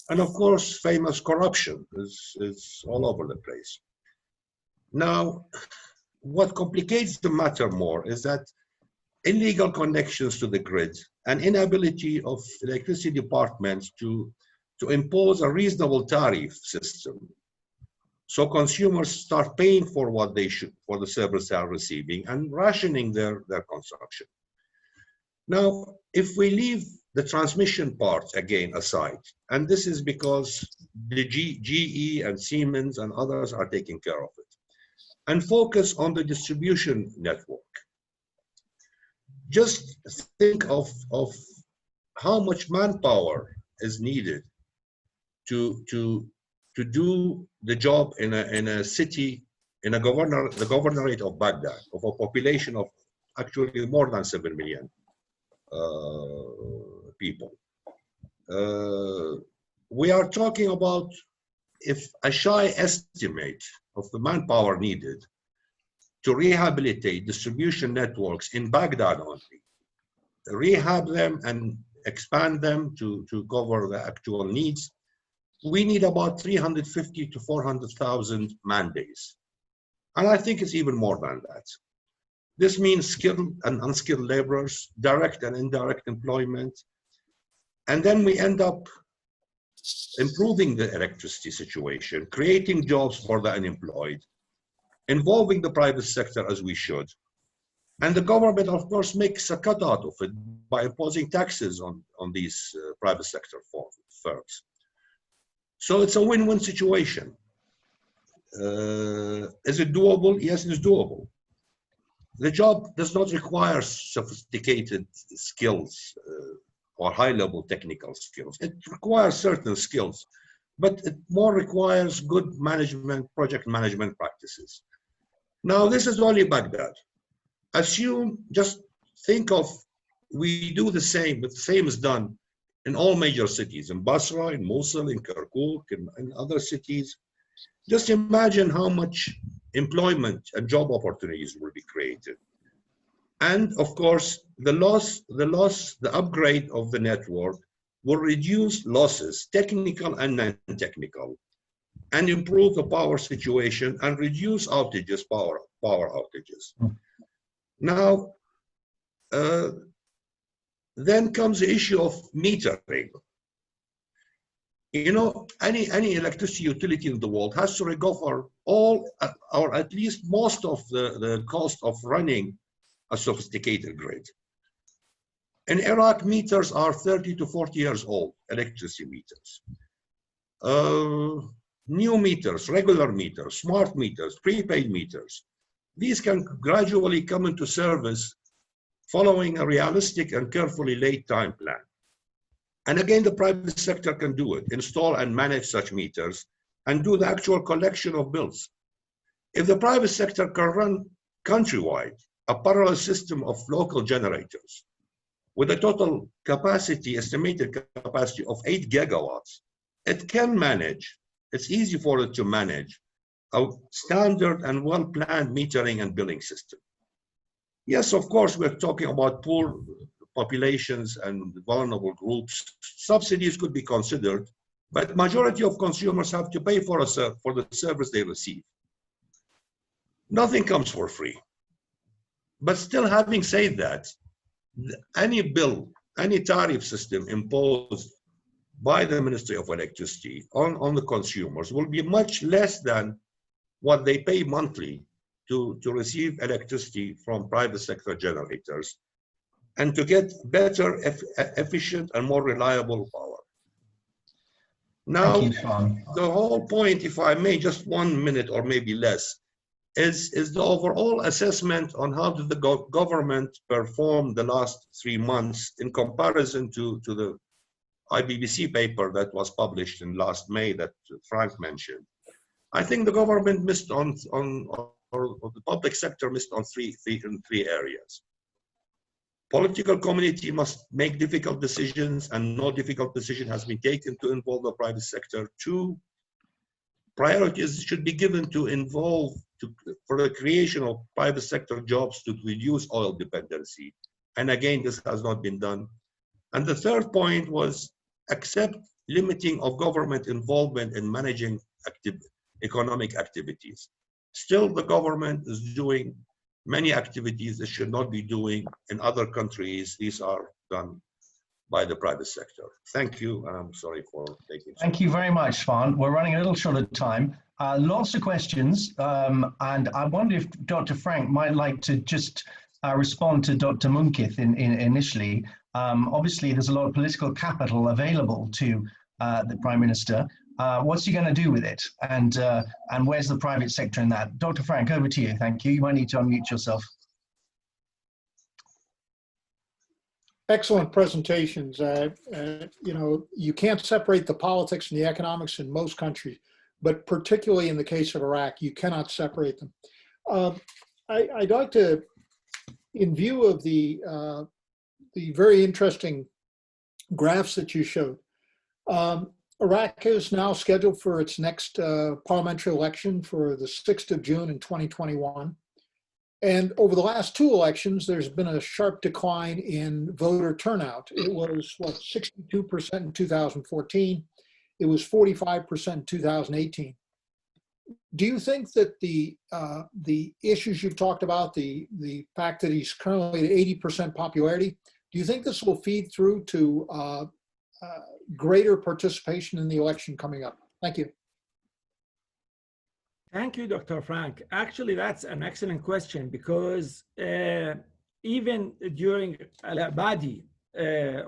And of course, famous corruption is all over the place. Now, what complicates the matter more is that illegal connections to the grid and inability of electricity departments to impose a reasonable tariff system, so consumers start paying for what they should, for the service they are receiving, and rationing their consumption. Now, if we leave the transmission part again aside, and this is because the GE and Siemens and others are taking care of it, and focus on the distribution network, just think of how much manpower is needed to do the job in a city, in the governorate of Baghdad, of a population of actually more than 7 million people. We are talking about, if a shy estimate of the manpower needed to rehabilitate distribution networks in Baghdad only, rehab them and expand them to cover the actual needs, we need about 350 to 400,000 man days. And I think it's even more than that. This means skilled and unskilled laborers, direct and indirect employment. And then we end up improving the electricity situation, creating jobs for the unemployed, involving the private sector as we should. And the government, of course, makes a cut out of it by imposing taxes on these private sector firms. So it's a win-win situation. Is it doable? Yes, it's doable. The job does not require sophisticated skills or high-level technical skills. It requires certain skills, but it more requires good management, project management practices. Now, this is only Baghdad. Assume, just think of, we do the same, but the same is done in all major cities, in Basra, in Mosul, in Kirkuk, in other cities. Just imagine how much employment and job opportunities will be created. And of course, the upgrade of the network will reduce losses, technical and non-technical, and improve the power situation and reduce outages, power outages. Now, then comes the issue of metering. You know, any electricity utility in the world has to recover all, or at least most of the cost of running a sophisticated grid. In Iraq, meters are 30 to 40 years old, electricity meters. New meters, regular meters, smart meters, prepaid meters, these can gradually come into service following a realistic and carefully laid time plan. And again, the private sector can do it, install and manage such meters and do the actual collection of bills. If the private sector can run countrywide a parallel system of local generators with a total capacity, estimated capacity of 8 gigawatts, it can manage, it's easy for it to manage a standard and well-planned metering and billing system. Yes, of course, we're talking about poor populations and vulnerable groups. Subsidies could be considered, but majority of consumers have to pay for the service they receive. Nothing comes for free. But still, having said that, any bill, any tariff system imposed by the Ministry of Electricity on the consumers will be much less than what they pay monthly to receive electricity from private sector generators and to get better, efficient, and more reliable power. Now, the whole point, if I may, just 1 minute or maybe less, is the overall assessment on how did the government perform the last 3 months in comparison to the IBBC paper that was published in last May that Frank mentioned. I think the government missed or the public sector missed on three areas. Political community must make difficult decisions, and no difficult decision has been taken to involve the private sector. 2, priorities should be given to for the creation of private sector jobs to reduce oil dependency. And again, this has not been done. And the third point was accept limiting of government involvement in managing economic activities. Still, the government is doing many activities it should not be doing in other countries. These are done by the private sector. Thank you, and I'm sorry for taking. Thank you very much, Svan. We're running a little short of time. Lots of questions, and I wonder if Dr. Frank might like to just respond to Dr. Munqith initially. Obviously, there's a lot of political capital available to the Prime Minister. What's he going to do with it? And where's the private sector in that? Dr. Frank, over to you. Thank you. You might need to unmute yourself. Excellent presentations. You know, you can't separate the politics and the economics in most countries, but particularly in the case of Iraq, you cannot separate them. I'd like to, in view of the very interesting graphs that you showed, Iraq is now scheduled for its next parliamentary election for the 6th of June in 2021. And over the last 2 elections, there's been a sharp decline in voter turnout. It was, what, 62% in 2014. It was 45% in 2018. Do you think that the issues you've talked about, the fact that he's currently at 80% popularity, do you think this will feed through to greater participation in the election coming up? Thank you. Thank you, Dr. Frank. Actually, that's an excellent question because even during Al-Abadi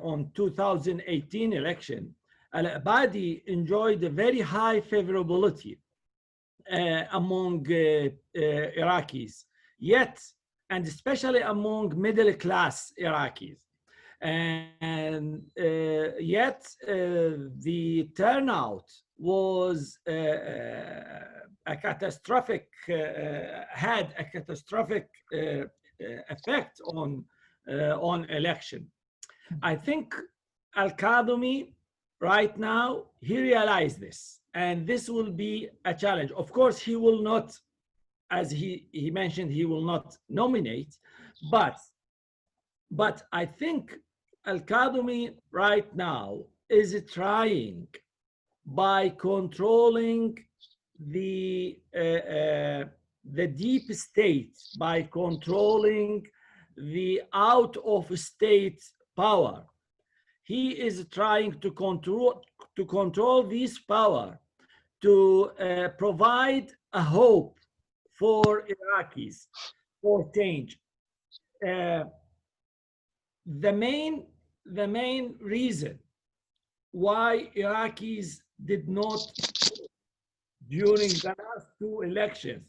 on 2018 election, Al-Abadi enjoyed a very high favorability among Iraqis, yet, and especially among middle-class Iraqis. And yet the turnout was a catastrophic, had a catastrophic effect on election. I think Al-Kadhimi right now, he realized this, and this will be a challenge. Of course, he will not, as he mentioned, he will not nominate, but I think Al-Kadhimi right now is trying by controlling the deep state, by controlling the out of state power. He is trying to control this power to provide a hope for Iraqis for change. The main reason why Iraqis did not, during the last 2 elections,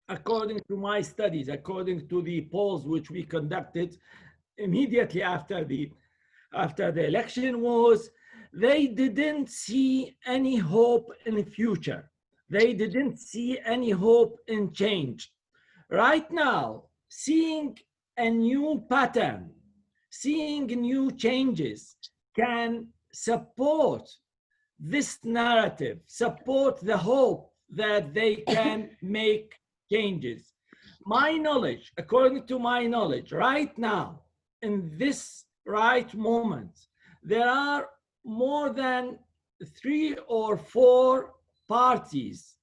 according to my studies, according to the polls which we conducted immediately after the election, was they didn't see any hope in the future. They didn't see any hope in change. Right now, seeing a new pattern, seeing new changes can support this narrative, support the hope that they can make changes. My knowledge, according to my knowledge, right now, in this right moment, there are more than 3 or 4 parties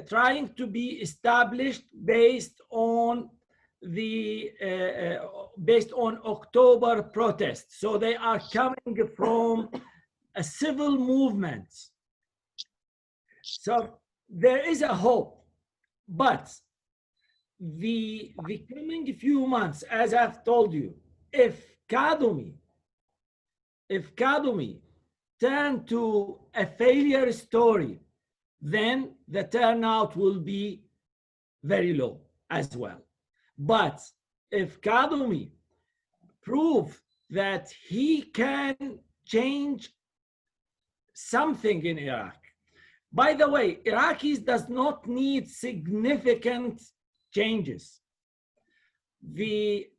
trying to be established based on October protests. So they are coming from a civil movement. So there is a hope, but the coming few months, as I've told you, if Kadhimi turn to a failure story, then the turnout will be very low as well. But if Kadhimi prove that he can change something in Iraq, by the way, Iraqis does not need significant changes. They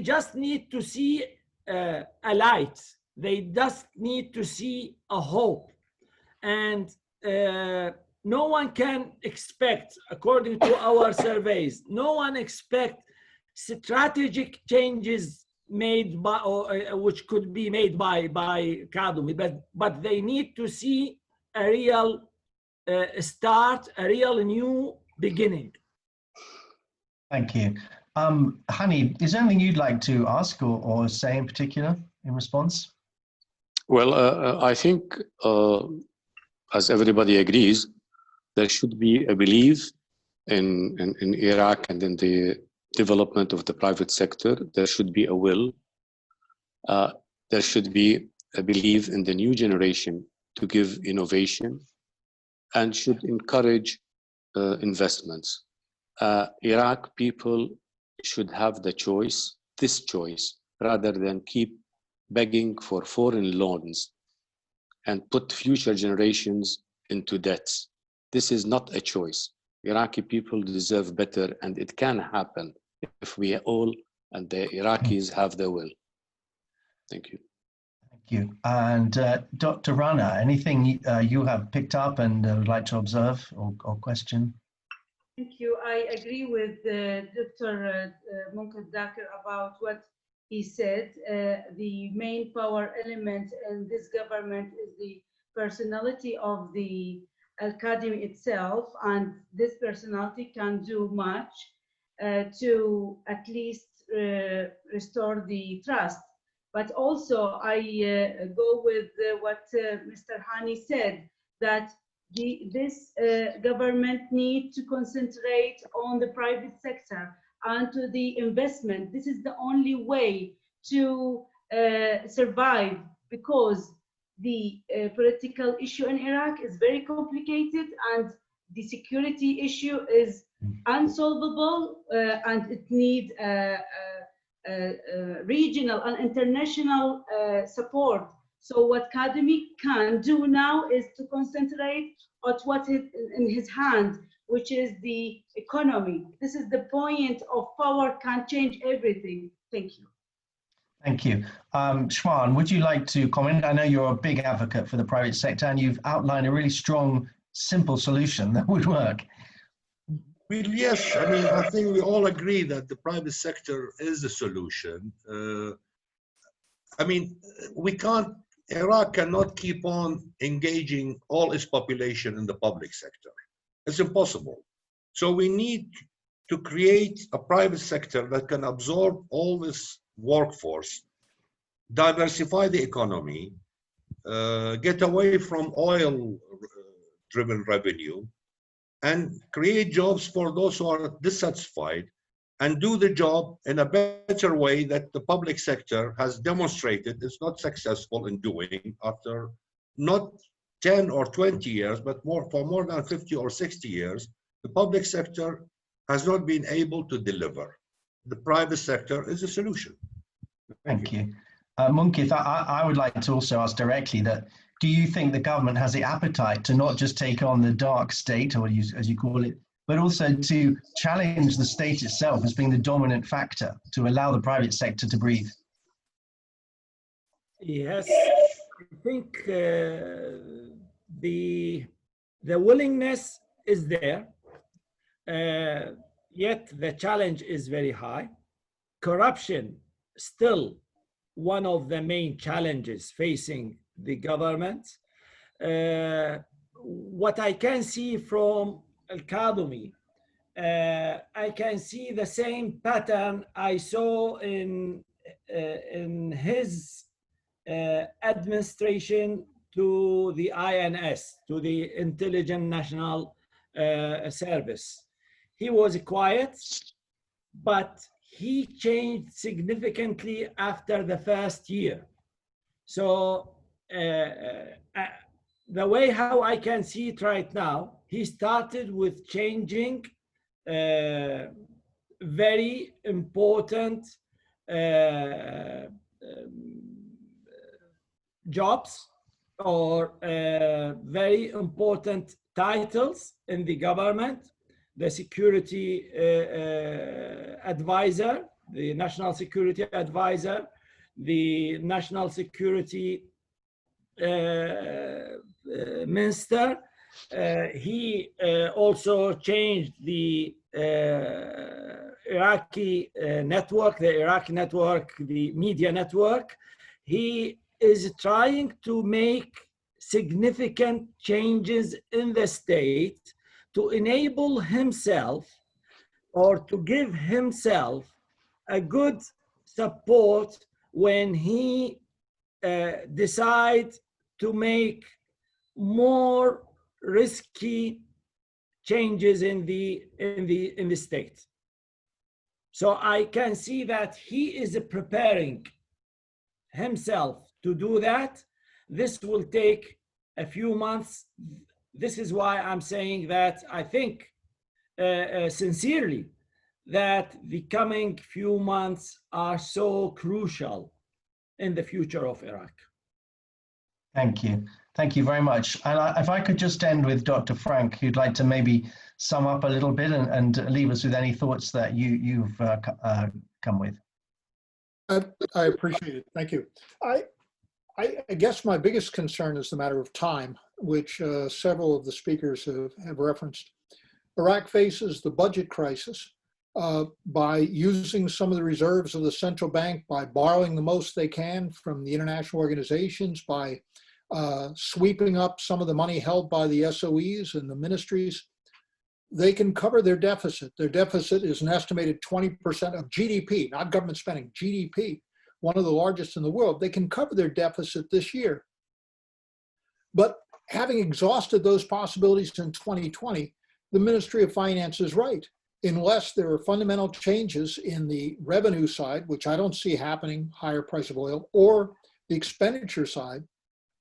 just need to see a light. They just need to see a hope. and no one can expect, according to our surveys, no one expect strategic changes made by, or which could be made by Kadumi, but they need to see a real start, a real new beginning. Thank you. Hani, is there anything you'd like to ask or say in particular in response? Well, I think, as everybody agrees, there should be a belief in Iraq and in the development of the private sector. There should be a will. There should be a belief in the new generation to give innovation and should encourage investments. Iraq people should have the choice, this choice, rather than keep begging for foreign loans and put future generations into debts. This is not a choice. Iraqi people deserve better, and it can happen if we all and the Iraqis have the will. Thank you. Thank you. And Dr. Rana, anything you have picked up and would like to observe or question? Thank you. I agree with Dr. Munqith Dagher about what he said. The main power element in this government is the personality of the Al-Kadhimi itself, and this personality can do much to at least restore the trust. But also I go with what Mr. Hani said, that this government needs to concentrate on the private sector and to the investment. This is the only way to survive, because the political issue in Iraq is very complicated and the security issue is unsolvable, and it needs regional and international support. So what Kadhimi can do now is to concentrate on what is in his hand, which is the economy. This is the point of power can change everything. Thank you. Thank you. Shwan, would you like to comment? I know you're a big advocate for the private sector and you've outlined a really strong, simple solution that would work. Well, yes. I mean, I think we all agree that the private sector is the solution. I mean, Iraq cannot keep on engaging all its population in the public sector. It's impossible. So we need to create a private sector that can absorb all this workforce, diversify the economy, get away from oil-driven revenue, and create jobs for those who are dissatisfied, and do the job in a better way that the public sector has demonstrated it's not successful in doing after not 10 or 20 years, but for more than 50 or 60 years. The public sector has not been able to deliver. The private sector is a solution. Thank you. Munqith, I would like to also ask directly that, do you think the government has the appetite to not just take on the dark state, or as you call it, but also to challenge the state itself as being the dominant factor to allow the private sector to breathe? Yes, I think the willingness is there, yet the challenge is very high. Corruption still one of the main challenges facing the government. What I can see from Al-Kadhimi, I can see the same pattern I saw in his administration to the INS, to the Intelligent National Service. He was quiet, but he changed significantly after the first year. So the way how I can see it right now, he started with changing very important jobs or very important titles in the government. The security advisor, the national security advisor, the national security minister. He also changed the Iraqi network, the media network. He is trying to make significant changes in the state to enable himself or to give himself a good support when he decides to make more risky changes in the state. So I can see that he is preparing himself to do that. This will take a few months. This is why I'm saying that I think sincerely that the coming few months are so crucial in the future of Iraq. Thank you. Thank you very much. And if I could just end with Dr. Frank, who'd like to maybe sum up a little bit and leave us with any thoughts that you've come with. I appreciate it. Thank you. I guess my biggest concern is the matter of time, which several of the speakers have referenced. Iraq faces the budget crisis by using some of the reserves of the central bank, by borrowing the most they can from the international organizations, by sweeping up some of the money held by the SOEs and the ministries. They can cover their deficit. Their deficit is an estimated 20% of GDP, not government spending, GDP, one of the largest in the world. They can cover their deficit this year. But having exhausted those possibilities in 2020, the Ministry of Finance is right. Unless there are fundamental changes in the revenue side, which I don't see happening, higher price of oil, or the expenditure side,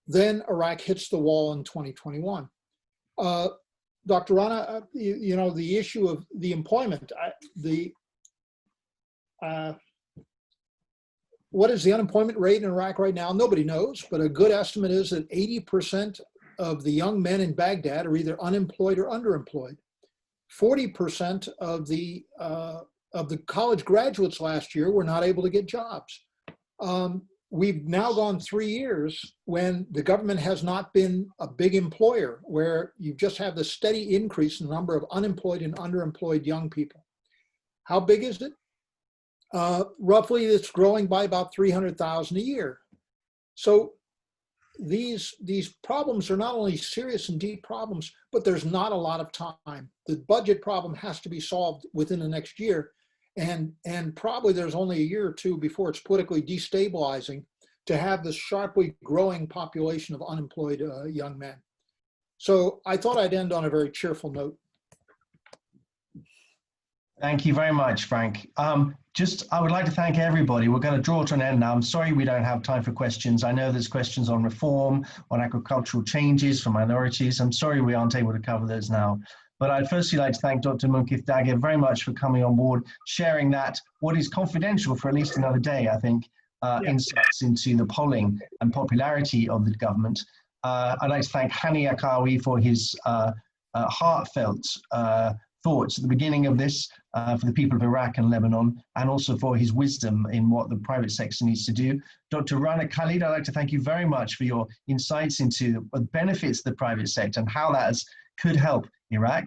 then Iraq hits the wall in 2021. Dr. Rana, you know, the issue of the employment, what is the unemployment rate in Iraq right now? Nobody knows, but a good estimate is that 80% of the young men in Baghdad are either unemployed or underemployed. 40% of the college graduates last year were not able to get jobs. We've now gone 3 years when the government has not been a big employer, where you just have the steady increase in the number of unemployed and underemployed young people. How big is it? Roughly, it's growing by about 300,000 a year. So these problems are not only serious and deep problems, but there's not a lot of time. The budget problem has to be solved within the next year. And probably there's only a year or two before it's politically destabilizing to have this sharply growing population of unemployed young men. So I thought I'd end on a very cheerful note. Thank you very much, Frank. I would like to thank everybody. We're going to draw to an end now. I'm sorry we don't have time for questions. I know there's questions on reform, on agricultural changes for minorities. I'm sorry we aren't able to cover those now. But I'd firstly like to thank Dr. Munqith Dagher very much for coming on board, sharing that, what is confidential for at least another day, I think, insights into the polling and popularity of the government. I'd like to thank Hani Akawi for his heartfelt thoughts at the beginning of this for the people of Iraq and Lebanon, and also for his wisdom in what the private sector needs to do. Dr. Rana Khalid, I'd like to thank you very much for your insights into the benefits of the private sector and how that could help Iraq.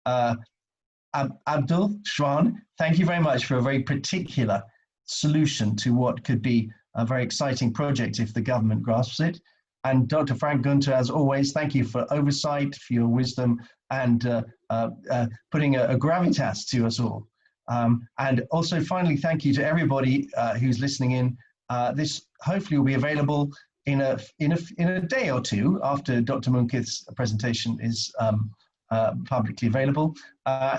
Abdul Shwan, thank you very much for a very particular solution to what could be a very exciting project if the government grasps it. And Dr. Frank Gunter, as always, thank you for oversight, for your wisdom, and putting a gravitas to us all. And also, finally, thank you to everybody who's listening in. This hopefully will be available in a day or two after Dr. Munqith's presentation is publicly available.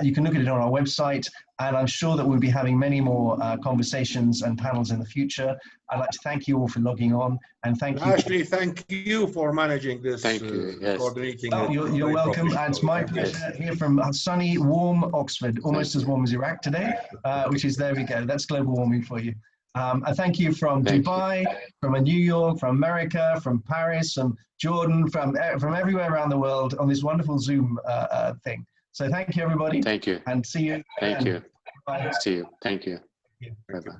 You can look at it on our website, and I'm sure that we'll be having many more conversations and panels in the future. I'd like to thank you all for logging on, and thank you. Ashley, thank you for managing this. Thank you. Yes. Coordinating. Oh, you're welcome, and it's my pleasure here from sunny, warm Oxford, almost as warm as Iraq today, which is, there we go, that's global warming for you. I thank you from Dubai, from New York, from America, from Paris, from Jordan, from everywhere around the world on this wonderful Zoom thing. So thank you, everybody. Thank you. And see you. Thank you. Bye. See you. Thank you. Yeah. Bye-bye.